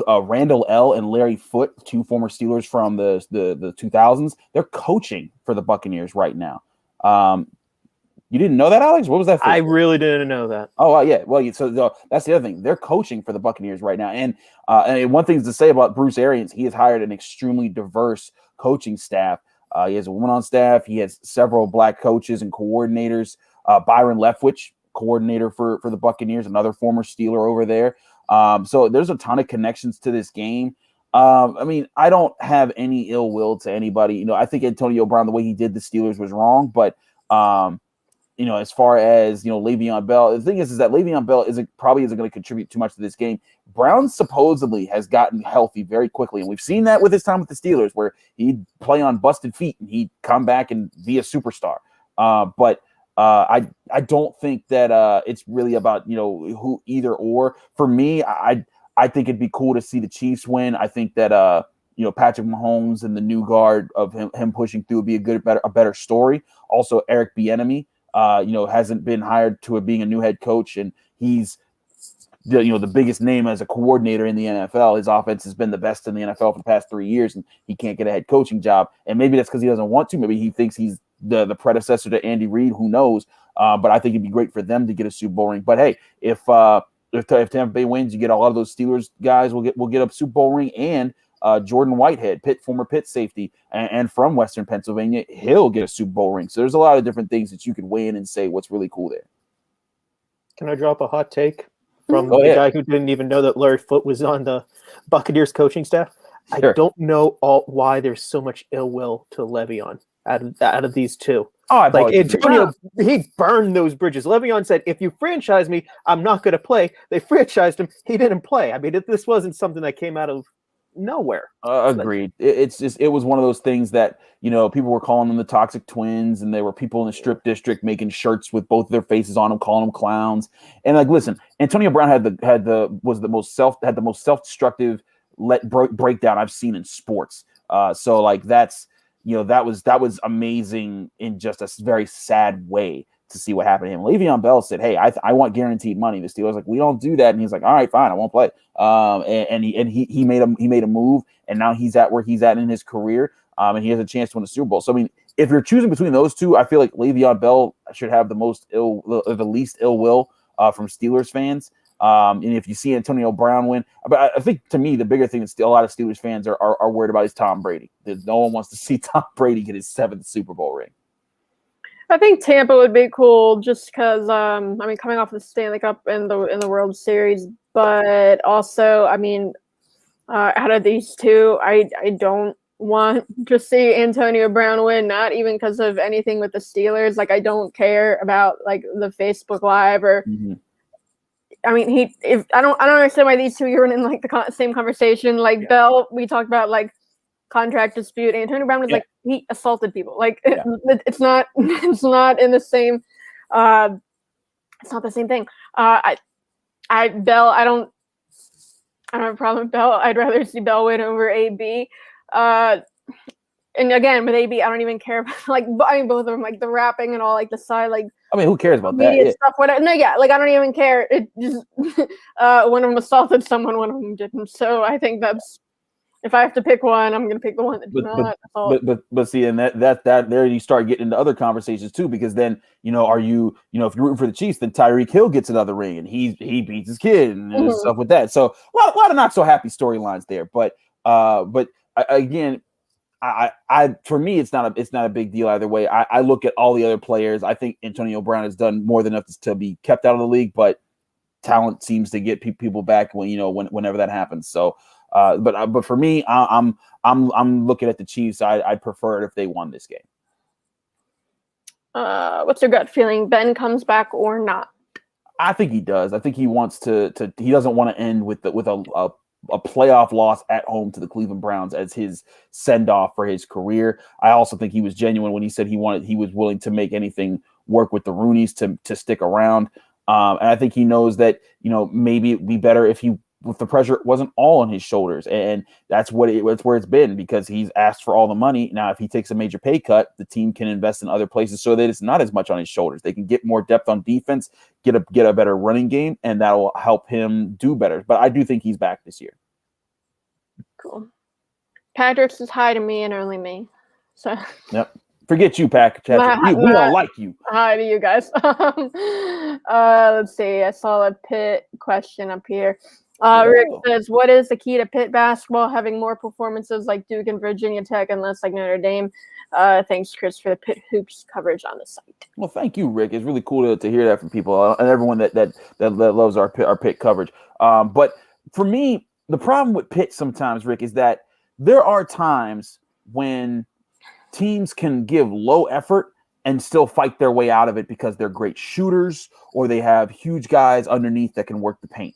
Randall L. and Larry Foote, 2 former Steelers from the 2000s, they're coaching for the Buccaneers right now. You didn't know that, Alex? What was that for? I really didn't know that. Oh, yeah. Well, so that's the other thing. They're coaching for the Buccaneers right now. And one thing to say about Bruce Arians, he has hired an extremely diverse coaching staff. He has a woman on staff. He has several black coaches and coordinators. Byron Leftwich, coordinator for the Buccaneers, another former Steeler over there. So there's a ton of connections to this game. I don't have any ill will to anybody. I think Antonio Brown, the way he did the Steelers was wrong, but as far as Le'Veon Bell, the thing is that Le'Veon Bell probably isn't going to contribute too much to this game. Brown supposedly has gotten healthy very quickly, and we've seen that with his time with the Steelers, where he'd play on busted feet and he'd come back and be a superstar. But I don't think that it's really about who either or. For me, I think it'd be cool to see the Chiefs win. I think that Patrick Mahomes and the new guard of him pushing through would be a better story. Also, Eric Bieniemy, hasn't been hired to being a new head coach, and he's the biggest name as a coordinator in the NFL. His offense has been the best in the NFL for the past 3 years, and he can't get a head coaching job. And maybe that's because he doesn't want to. Maybe he thinks he's the predecessor to Andy Reid. Who knows? But I think it'd be great for them to get a Super Bowl ring. But hey, if Tampa Bay wins, you get a lot of those Steelers guys will get a Super Bowl ring, and Jordan Whitehead, former Pitt safety, and from Western Pennsylvania, he'll get a Super Bowl ring. So there's a lot of different things that you could weigh in and say what's really cool there. Can I drop a hot take from Go the ahead. guy who didn't even know that Larry Foote was on the Buccaneers coaching staff? Sure. I don't know why there's so much ill will to Le'Veon out of these two. Oh, I've Like always Antonio, he burned those bridges. Le'Veon said, "If you franchise me, I'm not going to play." They franchised him. He didn't play. I mean, this wasn't something that came out of nowhere. Agreed. It was one of those things that, you know, people were calling them the toxic twins, and there were people in the strip district making shirts with both their faces on them, calling them clowns. And like, listen, Antonio Brown had the most self-destructive breakdown I've seen in sports. So like that's, you know, that was amazing in just a very sad way to see what happened to him. Le'Veon Bell said, "Hey, I want guaranteed money." The Steelers like, "We don't do that," and he's like, "All right, fine, I won't play." And he made a move, and now he's at where he's at in his career, and he has a chance to win a Super Bowl. So I mean, if you're choosing between those two, I feel like Le'Veon Bell should have the least ill will from Steelers fans. And if you see Antonio Brown win, but I think to me the bigger thing is still a lot of Steelers fans are worried about is Tom Brady. No one wants to see Tom Brady get his 7th Super Bowl ring. I think Tampa would be cool just because, I mean, coming off the Stanley Cup in the World Series, but also, I mean, out of these two, I don't want to see Antonio Brown win, not even because of anything with the Steelers. Like, I don't care about like the Facebook Live or. Mm-hmm. I mean, I don't understand why these two are in like the same conversation. Like Bell, we talked about like contract dispute. Antonio Brown was like he assaulted people. Like it's not in the same. It's not the same thing. Bell. I don't have a problem with Bell. I'd rather see Bell win over AB. And again, with AB, I don't even care about like I mean both of them, like the rapping and all, like the side, like I mean, who cares about media that? stuff. Whatever. No, like I don't even care. It just one of them assaulted someone, one of them didn't. So I think that's if I have to pick one, I'm going to pick the one that did not assault. But see, and that there you start getting into other conversations too, because then if you're rooting for the Chiefs, then Tyreek Hill gets another ring and he beats his kid and stuff with that. So a lot of not so happy storylines there. But again. For me, it's not a big deal either way. I look at all the other players. I think Antonio Brown has done more than enough to be kept out of the league, but talent seems to get people back whenever that happens. So, but for me, I'm looking at the Chiefs. I'd prefer it if they won this game. What's your gut feeling? Ben comes back or not? I think he does. I think he wants to. He doesn't want to end with a playoff loss at home to the Cleveland Browns as his send-off for his career. I also think he was genuine when he said he was willing to make anything work with the Rooneys to stick around. And I think he knows that, maybe it'd be better if the pressure wasn't all on his shoulders. And that's where it's been, because he's asked for all the money. Now, if he takes a major pay cut, the team can invest in other places so that it's not as much on his shoulders. They can get more depth on defense, get a better running game, and that will help him do better. But I do think he's back this year. Cool. Patrick says hi to me and only me. So yep. Forget you, Patrick. We don't like you. Hi to you guys. Let's see. I saw a Pitt question up here. Rick says, what is the key to Pitt basketball having more performances like Duke and Virginia Tech and less like Notre Dame? Thanks, Chris, for the Pitt Hoops coverage on the site. Well, thank you, Rick. It's really cool to hear that from people and everyone that loves our Pitt coverage. But for me, the problem with Pitt sometimes, Rick, is that there are times when teams can give low effort and still fight their way out of it because they're great shooters or they have huge guys underneath that can work the paint.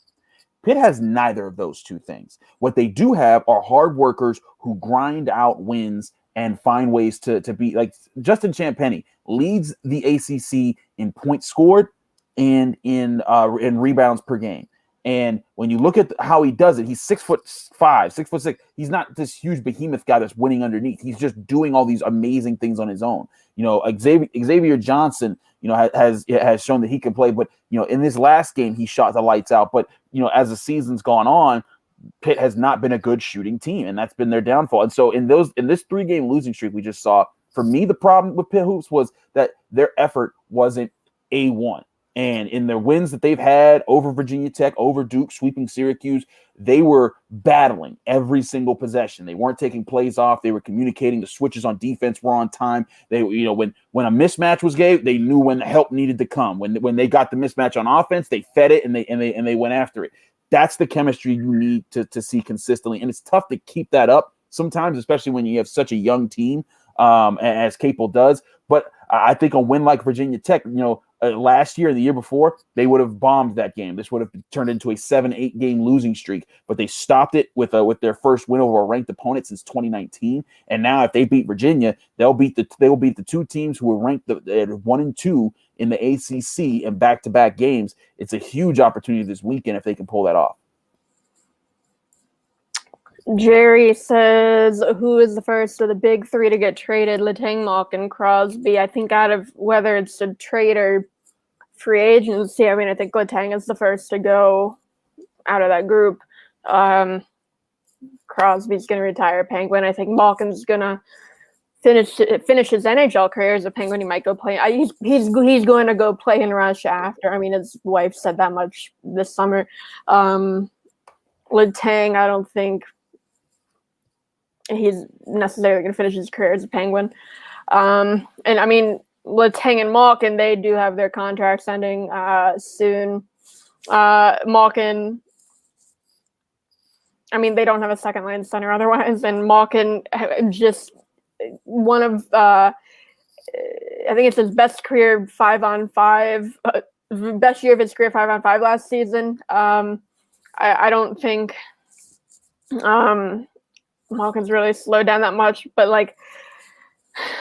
Pitt has neither of those two things. What they do have are hard workers who grind out wins and find ways to beat. Like Justin Champagnie leads the ACC in points scored and in rebounds per game. And when you look at how he does it, he's 6'5", 6'6". He's not this huge behemoth guy that's winning underneath. He's just doing all these amazing things on his own. Xavier Johnson, has shown that he can play. But in this last game, he shot the lights out. But as the season's gone on, Pitt has not been a good shooting team, and that's been their downfall. And so in this 3-game losing streak we just saw, for me, the problem with Pitt hoops was that their effort wasn't A1. And in the wins that they've had over Virginia Tech, over Duke, sweeping Syracuse, they were battling every single possession. They weren't taking plays off. They were communicating. The switches on defense were on time. They, when a mismatch was gave, they knew when the help needed to come. When they got the mismatch on offense, they fed it and they went after it. That's the chemistry you need to see consistently, and it's tough to keep that up sometimes, especially when you have such a young team as Capel does. But I think a win like Virginia Tech, last year, the year before, they would have bombed that game. This would have turned into a 7-8 game losing streak, but they stopped it with their first win over a ranked opponent since 2019. And now, if they beat Virginia, they'll beat the two teams who were ranked at 1 and 2 in the ACC in back-to-back games. It's a huge opportunity this weekend if they can pull that off. Jerry says, who is the first of the big three to get traded? Letang, Malkin, Crosby. I think out of whether it's a trade or free agency, I think Letang is the first to go out of that group. Crosby's going to retire Penguin. I think Malkin's going to finish his NHL career as a Penguin. He might go play. He's going to go play in Russia after. His wife said that much this summer. Letang, I don't think he's necessarily going to finish his career as a Penguin. And Letang and Malkin, they do have their contracts ending soon. Malkin, they don't have a second line center otherwise, and Malkin just one of I think it's his best career 5-on-5, best year of his career 5-on-5 last season. I don't think Malkin's really slowed down that much, but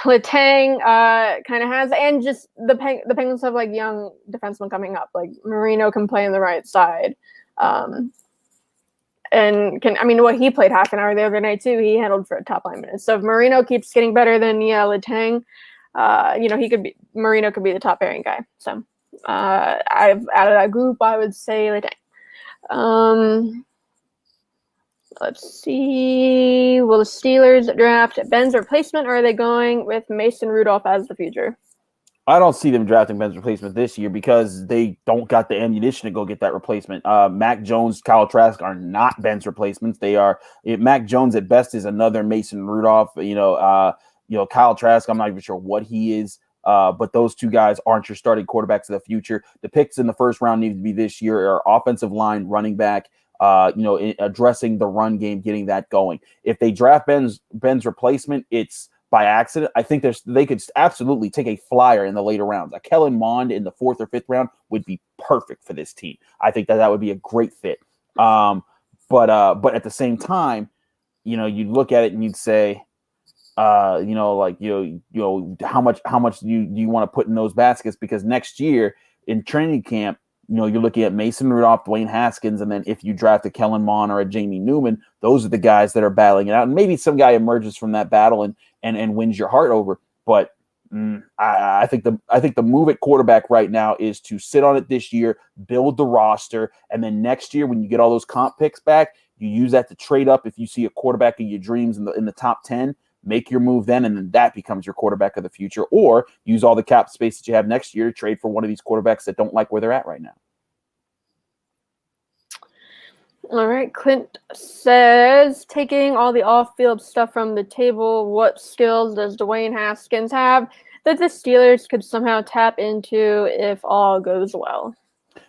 Letang kind of has, and just the Penguins have young defensemen coming up. Marino can play on the right side, and he played half an hour the other night too. He handled for a top line minutes. So if Marino keeps getting better than Letang, Marino could be the top pairing guy. So out of that group, I would say Letang. Let's see. Will the Steelers draft Ben's replacement, or are they going with Mason Rudolph as the future? I don't see them drafting Ben's replacement this year because they don't got the ammunition to go get that replacement. Mac Jones, Kyle Trask are not Ben's replacements. They are. Mac Jones at best is another Mason Rudolph. Kyle Trask, I'm not even sure what he is. But those two guys aren't your starting quarterbacks of the future. The picks in the first round need to be this year are offensive line, running back, addressing the run game, getting that going. If they draft Ben's replacement, it's by accident. I think they could absolutely take a flyer in the later rounds. A Kellen Mond in the 4th or 5th round would be perfect for this team. I think that would be a great fit. But at the same time, you'd look at it and you'd say, how much do you want to put in those baskets? Because next year in training camp, you're looking at Mason Rudolph, Dwayne Haskins, and then if you draft a Kellen Mond or a Jamie Newman, those are the guys that are battling it out. And maybe some guy emerges from that battle and wins your heart over. But I think the move at quarterback right now is to sit on it this year, build the roster, and then next year when you get all those comp picks back, you use that to trade up. If you see a quarterback of your dreams in the top 10, make your move then, and then that becomes your quarterback of the future. Or use all the cap space that you have next year to trade for one of these quarterbacks that don't like where they're at right now. All right, Clint says, taking all the off-field stuff from the table, what skills does Dwayne Haskins have that the Steelers could somehow tap into if all goes well?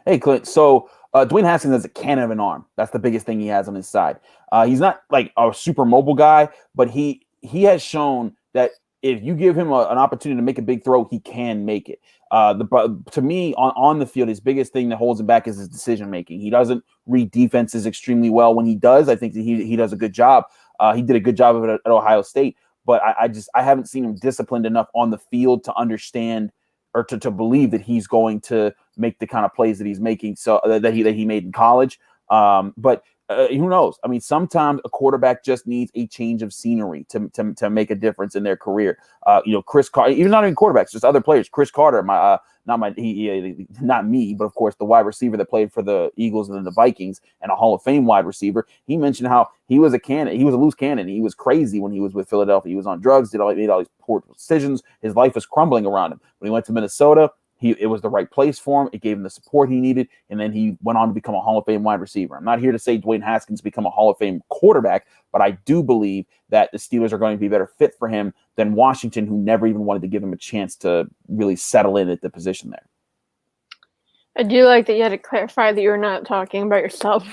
Hey, Clint. So Dwayne Haskins has a cannon of an arm. That's the biggest thing he has on his side. He's not like a super mobile guy, but he has shown that if you give him an opportunity to make a big throw, he can make it. To me, on the field, his biggest thing that holds him back is his decision making. He doesn't read defenses extremely well. When he does, I think that he does a good job. He did a good job of it at Ohio State, but I haven't seen him disciplined enough on the field to understand or to believe that he's going to make the kind of plays that he's making. So that he made in college. But who knows? I mean, sometimes a quarterback just needs a change of scenery to make a difference in their career. Chris Carter, even not even quarterbacks, just other players. Chris Carter, not me, but of course the wide receiver that played for the Eagles and then the Vikings and a Hall of Fame wide receiver. He mentioned how he was a cannon. He was a loose cannon. He was crazy when he was with Philadelphia. He was on drugs, made all these poor decisions. His life was crumbling around him. When he went to Minnesota, It was the right place for him. It gave him the support he needed, and then he went on to become a Hall of Fame wide receiver. I'm not here to say Dwayne Haskins become a Hall of Fame quarterback, but I do believe that the Steelers are going to be a better fit for him than Washington, who never even wanted to give him a chance to really settle in at the position there. I do like that you had to clarify that you were not talking about yourself.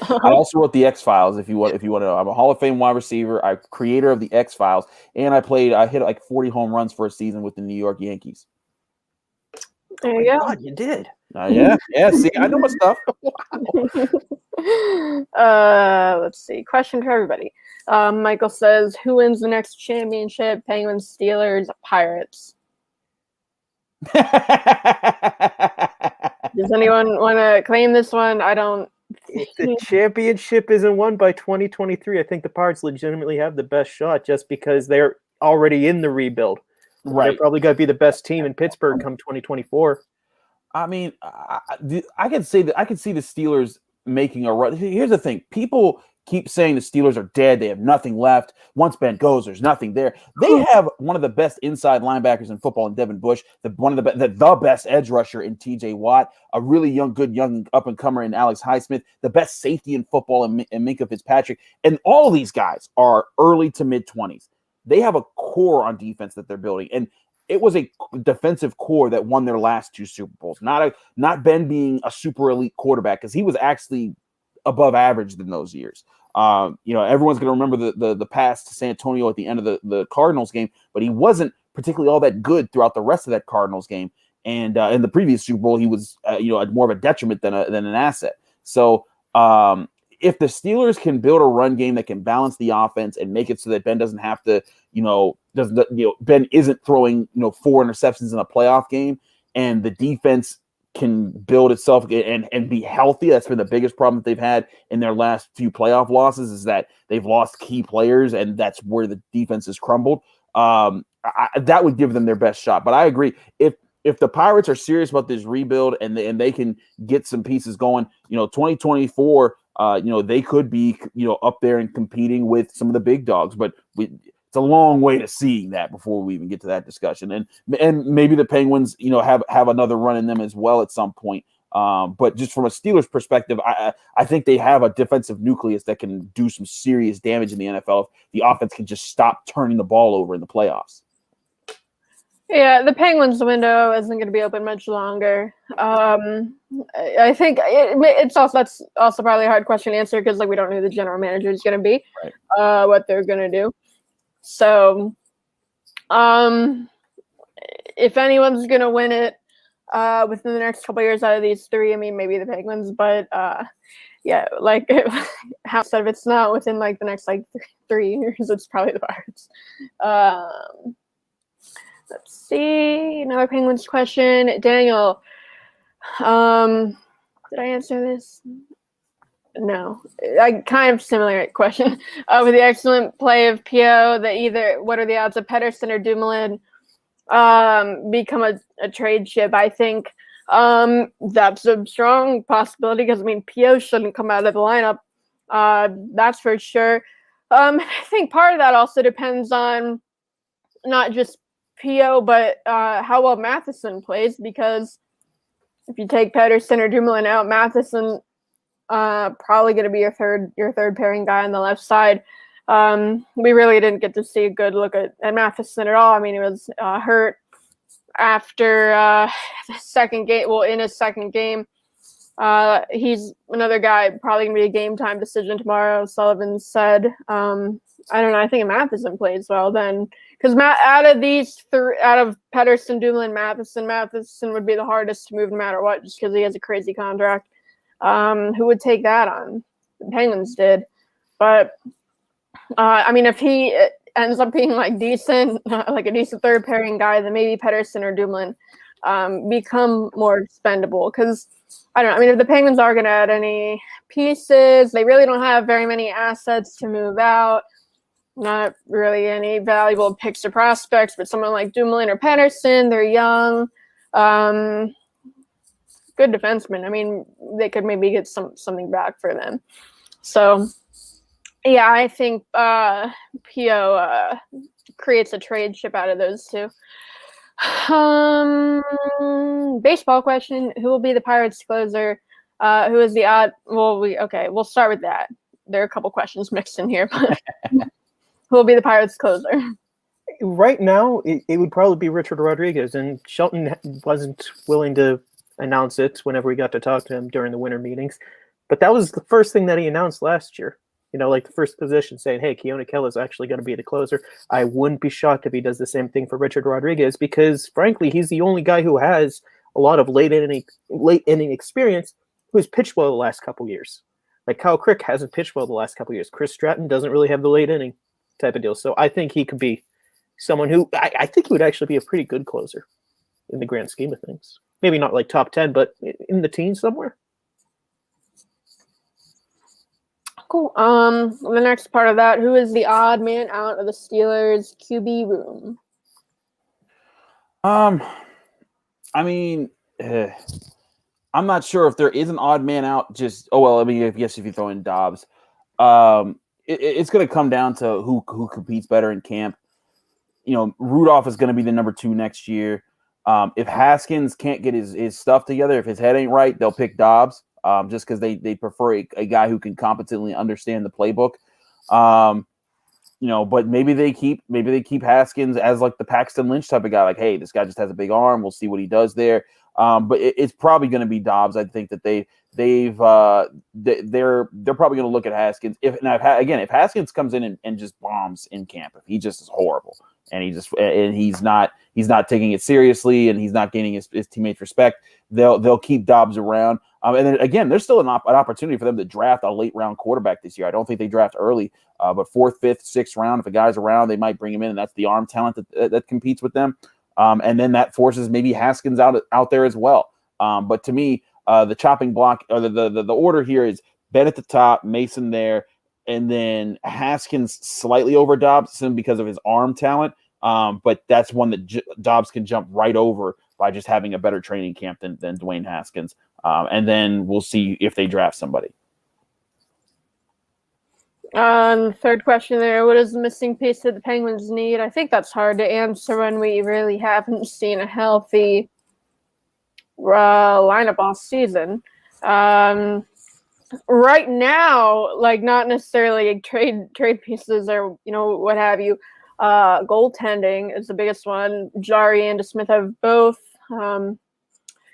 I also wrote the X-Files, if you want to know. I'm a Hall of Fame wide receiver, I'm creator of the X-Files, and I hit like 40 home runs for a season with the New York Yankees. There you go. God, you did. Yeah. See, I know my stuff. Wow. Let's see. Question for everybody. Michael says, who wins the next championship? Penguins, Steelers, Pirates? Does anyone want to claim this one? I don't. If the championship isn't won by 2023, I think the Pirates legitimately have the best shot just because they're already in the rebuild. Right. They're probably going to be the best team in Pittsburgh come 2024. I mean, I can say that I can see the Steelers making a run. Here's the thing. People keep saying the Steelers are dead. They have nothing left. Once Ben goes, there's nothing there. They have one of the best inside linebackers in football in Devin Bush, one of the best edge rusher in TJ Watt, a really young up-and-comer in Alex Highsmith, the best safety in football in Minkah Fitzpatrick. And all of these guys are early to mid-20s. They have a core on defense that they're building. And it was a defensive core that won their last 2 Super Bowls. Not Ben being a super elite quarterback, because he was actually above average in those years. Everyone's going to remember the pass to San Antonio at the end of the Cardinals game, but he wasn't particularly all that good throughout the rest of that Cardinals game. And in the previous Super Bowl, he was more of a detriment than an asset. So if the Steelers can build a run game that can balance the offense and make it so that Ben doesn't have to, Ben isn't throwing 4 interceptions in a playoff game, and the defense can build itself and be healthy. That's been the biggest problem that they've had in their last few playoff losses, is that they've lost key players, and that's where the defense has crumbled. That would give them their best shot. But I agree, if the Pirates are serious about this rebuild and they can get some pieces going, 2024, they could be, up there and competing with some of the big dogs. But it's a long way to seeing that before we even get to that discussion. And maybe the Penguins, have another run in them as well at some point. But just from a Steelers perspective, I think they have a defensive nucleus that can do some serious damage in the NFL if the offense can just stop turning the ball over in the playoffs. Yeah, the Penguins window isn't going to be open much longer. I think that's also probably a hard question to answer, because we don't know who the general manager is going to be, right. What they're going to do. So, if anyone's going to win it within the next couple of years out of these 3, I mean, maybe the Penguins, but yeah, Haase said, if it's not within the next 3 years, it's probably the Pirates. Let's see. Another Penguins question. Daniel, did I answer this? No. Kind of similar question. With the excellent play of P.O., what are the odds of Pedersen or Dumoulin become a trade chip? I think that's a strong possibility, because, P.O. shouldn't come out of the lineup. That's for sure. I think part of that also depends on not just P.O., but how well Matheson plays, because if you take Pedersen or Dumoulin out, Matheson probably going to be your third pairing guy on the left side. We really didn't get to see a good look at Matheson at all. He was hurt after the second game. Well, in his second game, he's another guy probably going to be a game time decision tomorrow, Sullivan said. I don't know. I think Matheson plays well then, because out of Pedersen, Dumoulin, Matheson would be the hardest to move no matter what, just because he has a crazy contract. Who would take that on? The Penguins did, but if he ends up being decent, a decent third pairing guy, then maybe Pedersen or Dumoulin become more expendable. Because I don't know. If the Penguins are going to add any pieces, they really don't have very many assets to move out. Not really any valuable picks or prospects, but someone like Dumoulin or Pedersen, they're young, good defensemen. They could maybe get something back for them. So, yeah, I think P.O. Creates a trade chip out of those two. Baseball question: who will be the Pirates closer? Who is the odd? Well, we'll start with that. There are a couple questions mixed in here, but who will be the Pirates closer? Right now, it would probably be Richard Rodriguez, and Shelton wasn't willing to announce it whenever we got to talk to him during the winter meetings. But that was the first thing that he announced last year. Like the first position saying, hey, Keone Kela is actually going to be the closer. I wouldn't be shocked if he does the same thing for Richard Rodriguez because, frankly, he's the only guy who has a lot of late inning experience who has pitched well the last couple years. Like Kyle Crick hasn't pitched well the last couple years. Chris Stratton doesn't really have the late inning type of deal. So I think he could be someone who I think he would actually be a pretty good closer in the grand scheme of things. Maybe not like top 10, but in the teens somewhere. Cool. The next part of that, who is the odd man out of the Steelers QB room? I mean, I'm not sure if there is an odd man out. I guess if you throw in Dobbs, it's going to come down to who competes better in camp. Rudolph is going to be the number 2 next year. If Haskins can't get his stuff together, if his head ain't right, they'll pick Dobbs. Just because they prefer a guy who can competently understand the playbook. But maybe they keep Haskins as like the Paxton Lynch type of guy. Like, hey, this guy just has a big arm. We'll see what he does there. But it's probably going to be Dobbs. I think that they're probably going to look at Haskins. If Haskins comes in and just bombs in camp, if he just is horrible and he's not taking it seriously and he's not gaining his teammates' respect, they'll keep Dobbs around. And then again, there's still an opportunity for them to draft a late round quarterback this year. I don't think they draft early, but 4th, 5th, 6th round, if a guy's around, they might bring him in, and that's the arm talent that competes with them. And then that forces maybe Haskins out there as well. But to me, the chopping block or the order here is Ben at the top, Mason there, and then Haskins slightly over Dobson because of his arm talent. But that's one that Dobbs can jump right over by just having a better training camp than Dwayne Haskins. And then we'll see if they draft somebody. Third question there. What is the missing piece that the Penguins need? I think that's hard to answer when we really haven't seen a healthy lineup all season. Right now, like not necessarily trade pieces or what have you. Goaltending is the biggest one. Jari and Smith have both.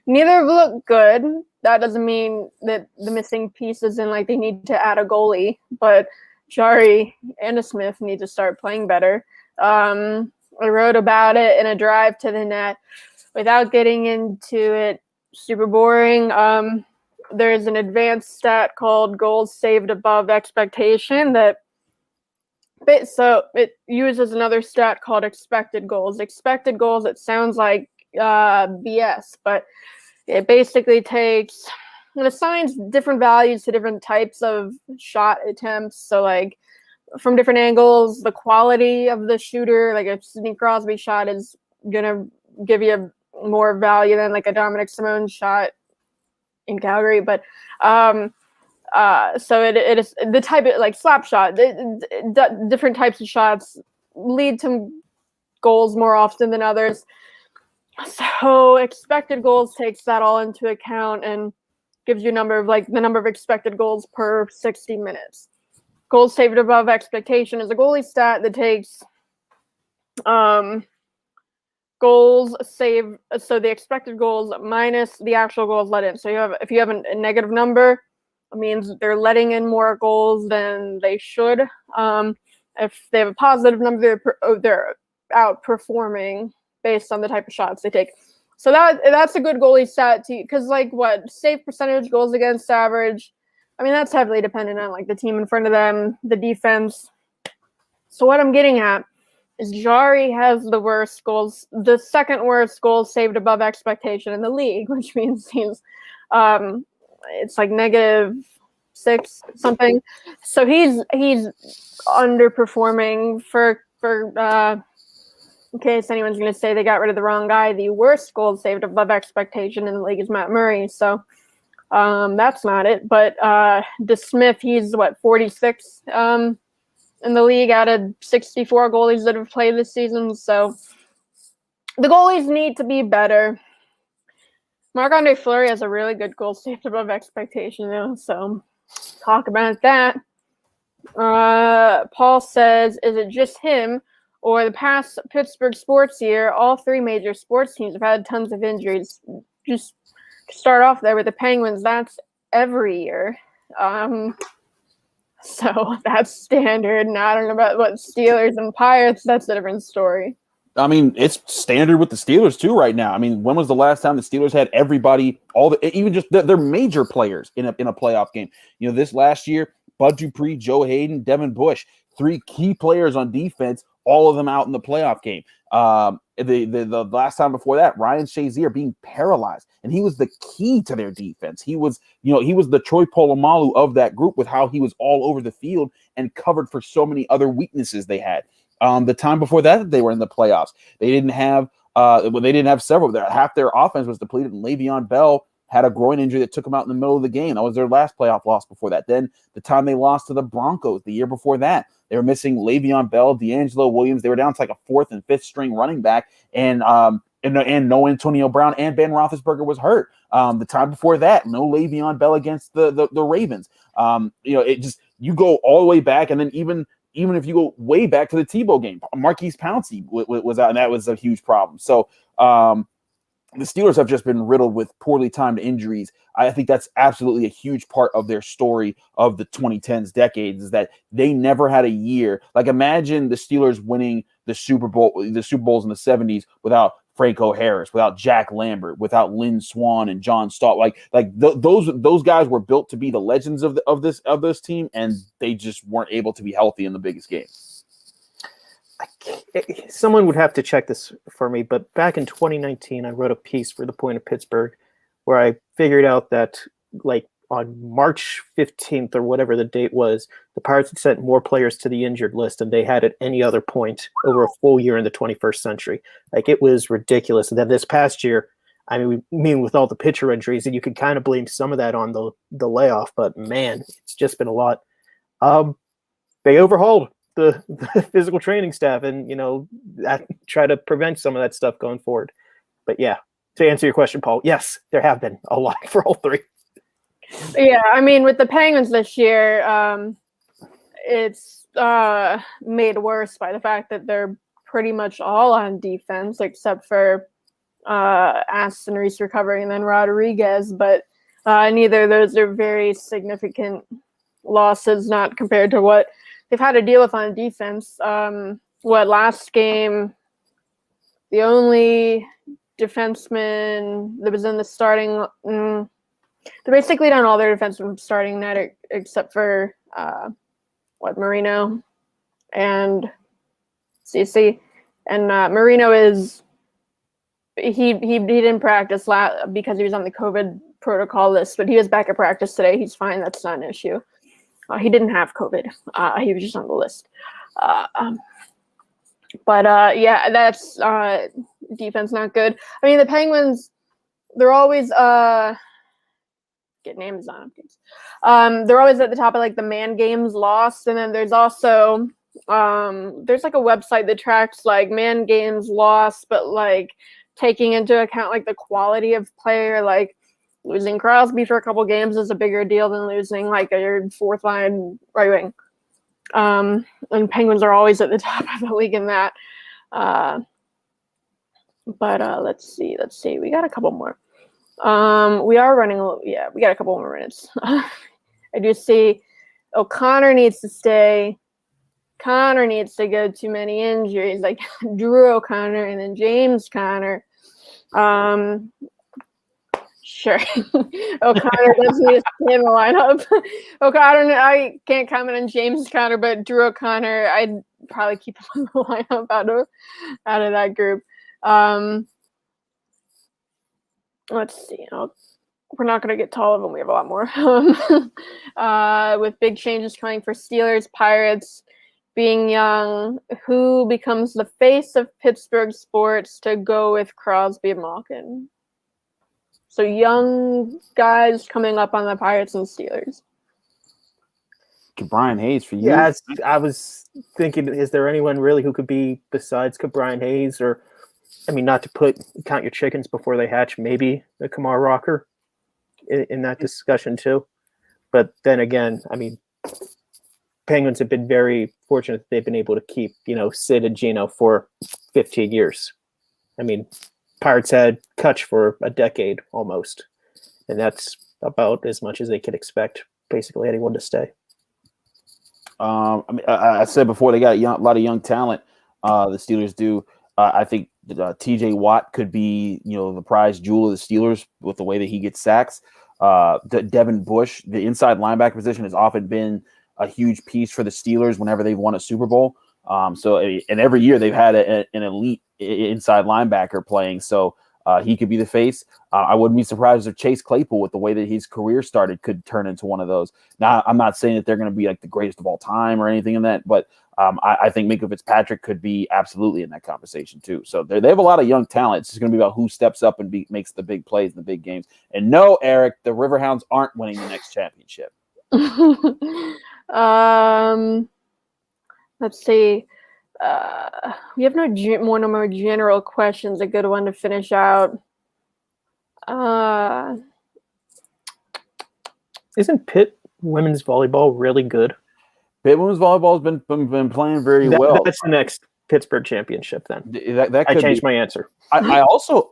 Neither have looked good. That doesn't mean that the missing piece isn't like they need to add a goalie, but Jari and Smith need to start playing better. I wrote about it in a drive to the net. Without getting into it, super boring. There's an advanced stat called goals saved above expectation so it uses another stat called expected goals. Expected goals, it sounds like BS, but it basically it assigns different values to different types of shot attempts. So like from different angles, the quality of the shooter, like a Sidney Crosby shot is going to give you more value than like a Dominic Simone shot in Calgary. But so it is the type of like slap shot. Different types of shots lead to goals more often than others. So expected goals takes that all into account and gives you the number of expected goals per 60 minutes. Goals saved above expectation is a goalie stat that takes goals saved, so the expected goals minus the actual goals let in. So if you have a negative number, it means they're letting in more goals than they should. If they have a positive number, they're outperforming based on the type of shots they take. So that's a good goalie stat because save percentage, goals against average. I mean, that's heavily dependent on like the team in front of them, the defense. So what I'm getting at is Jari has the second worst goals saved above expectation in the league, which means he's it's like -6 something. So he's underperforming for in case anyone's going to say they got rid of the wrong guy. The worst goals saved above expectation in the league is Matt Murray. So that's not it. But DeSmith, he's 46 in the league out of 64 goalies that have played this season. So The goalies need to be better. Marc-Andre Fleury has a really good goal saved above expectation, though, so talk about that. Paul says, is it just him or the past Pittsburgh sports year? All three major sports teams have had tons of injuries. Just to start off there with the Penguins, that's every year. So that's standard. Now, I don't know about what Steelers and Pirates. That's a different story. I mean, it's standard with the Steelers too right now. I mean, when was the last time the Steelers had everybody, even just their major players in a playoff game? You know, this last year, Bud Dupree, Joe Hayden, Devin Bush, three key players on defense, all of them out in the playoff game. The last time before that, Ryan Shazier being paralyzed, and he was the key to their defense. He was the Troy Polamalu of that group with how he was all over the field and covered for so many other weaknesses they had. The time before that, they were in the playoffs. They didn't have several. Half their offense was depleted, and Le'Veon Bell had a groin injury that took him out in the middle of the game. That was their last playoff loss before that. Then the time they lost to the Broncos the year before that, they were missing Le'Veon Bell, D'Angelo Williams. They were down to like a fourth and fifth string running back, and no Antonio Brown, and Ben Roethlisberger was hurt. The time before that, no Le'Veon Bell against the Ravens. You go all the way back, and then even if you go way back to the Tebow game, Marquise Pouncey was out, and that was a huge problem. So the Steelers have just been riddled with poorly timed injuries. I think that's absolutely a huge part of their story of the 2010s decades, is that they never had a year. Like, imagine the Steelers winning the Super Bowls in the 70s without Franco Harris, without Jack Lambert, without Lynn Swann and John Stott. Those guys were built to be the legends of this team, and they just weren't able to be healthy in the biggest game. Someone would have to check this for me, but back in 2019, I wrote a piece for The Point of Pittsburgh where I figured out that, like, on March 15th or whatever the date was, the Pirates had sent more players to the injured list than they had at any other point over a full year in the 21st century. Like, it was ridiculous. And then this past year, I mean, with all the pitcher injuries, and you could kind of blame some of that on the layoff, but man, it's just been a lot. They overhauled the physical training staff, and try to prevent some of that stuff going forward. But yeah, to answer your question, Paul, yes, there have been a lot for all three. Yeah, I mean, with the Penguins this year, it's made worse by the fact that they're pretty much all on defense, except for Aston Reese recovering and then Rodriguez. But neither of those are very significant losses, not compared to what they've had to deal with on defense. Last game, the only defenseman that was in the starting, they're basically done all their defensemen starting net except for Marino and CC. And Marino he didn't practice because he was on the COVID protocol list, but he was back at practice today. He's fine. That's not an issue. He didn't have COVID. He was just on the list. Yeah, that's defense not good. I mean, the Penguins, they're always get names on. They're always at the top of like the man games lost, and then there's also there's like a website that tracks like man games lost, but like taking into account like the quality of player, like losing Crosby for a couple games is a bigger deal than losing like your fourth line right wing. And Penguins are always at the top of the league in that. Let's see. We got a couple more. We are running a little, yeah, we got a couple more minutes. I do see O'Connor needs to stay. Connor needs to go. Too many injuries, like Drew O'Connor and then James Connor. Sure. O'Connor doesn't need to stay in the lineup. O'Connor, I can't comment on James Connor, but Drew O'Connor, I'd probably keep him in the lineup out of that group. Let's see. We're not going to get to all of them. We have a lot more. With big changes coming for Steelers, Pirates, being young, who becomes the face of Pittsburgh sports to go with Crosby and Malkin? So young guys coming up on the Pirates and Steelers. Brian Hayes for you. Yeah, I was thinking, is there anyone really who could be besides Brian Hayes? Or I mean, not to count your chickens before they hatch, maybe the Kamar Rocker in that discussion too. But then again, I mean, Penguins have been very fortunate that they've been able to keep, Sid and Gino for 15 years. I mean, Pirates had Kutch for a decade almost, and that's about as much as they could expect basically anyone to stay. I mean, I said before, they got a lot of young talent. The Steelers do. I think T.J. Watt could be, the prize jewel of the Steelers with the way that he gets sacks. Devin Bush, the inside linebacker position, has often been a huge piece for the Steelers whenever they've won a Super Bowl. And every year they've had an elite inside linebacker playing. So he could be the face. I wouldn't be surprised if Chase Claypool, with the way that his career started, could turn into one of those. Now, I'm not saying that they're going to be like the greatest of all time or anything in that, but I think Minkah Fitzpatrick could be absolutely in that conversation too. So they have a lot of young talent. It's just going to be about who steps up and makes the big plays in the big games. And no, Eric, the Riverhounds aren't winning the next championship. Let's see. We have no more general questions. A good one to finish out. Isn't Pitt women's volleyball really good? Pitt women's volleyball has been playing very well. That's the next Pittsburgh championship. Then that I changed my answer. I also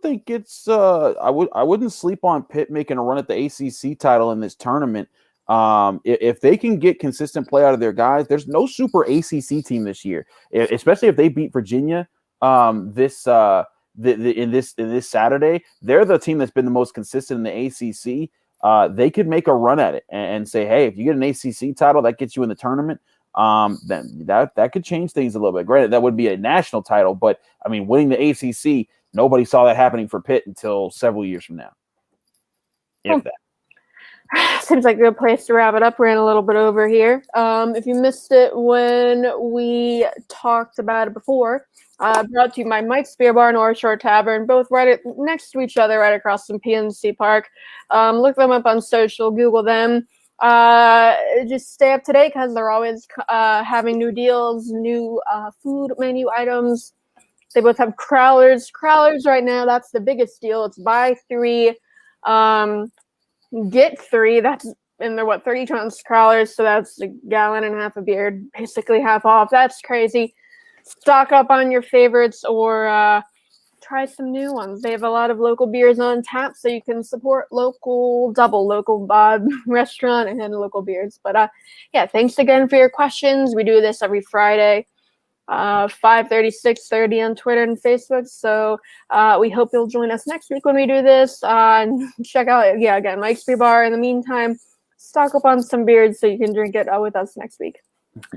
think it's I wouldn't sleep on Pitt making a run at the ACC title in this tournament. If they can get consistent play out of their guys, there's no super ACC team this year, especially if they beat Virginia this Saturday. They're the team that's been the most consistent in the ACC. They could make a run at it and say, hey, if you get an ACC title, that gets you in the tournament. Then that could change things a little bit. Granted, that would be a national title, but I mean, winning the ACC, nobody saw that happening for Pitt until several years from now. If that. Seems like a good place to wrap it up. We're in a little bit over here. If you missed it when we talked about it before, brought to you by Mike's Beer Bar and North Shore Tavern, both next to each other, right across from PNC Park. Look them up on social, Google them. Just stay up to date because they're always having new deals, new food menu items. They both have crowlers. Crowlers right now, that's the biggest deal. It's buy 3. Get 3. That's and they're 30-ounce crowlers, so that's a gallon and a half of beer, basically half off. That's crazy. Stock up on your favorites or try some new ones. They have a lot of local beers on tap, so you can support local restaurant and local beers. But thanks again for your questions. We do this every Friday. 5:30, 6:30 on Twitter and Facebook. So we hope you'll join us next week when we do this. And check out, again, Mike's Beer Bar. In the meantime, stock up on some beers so you can drink it with us next week.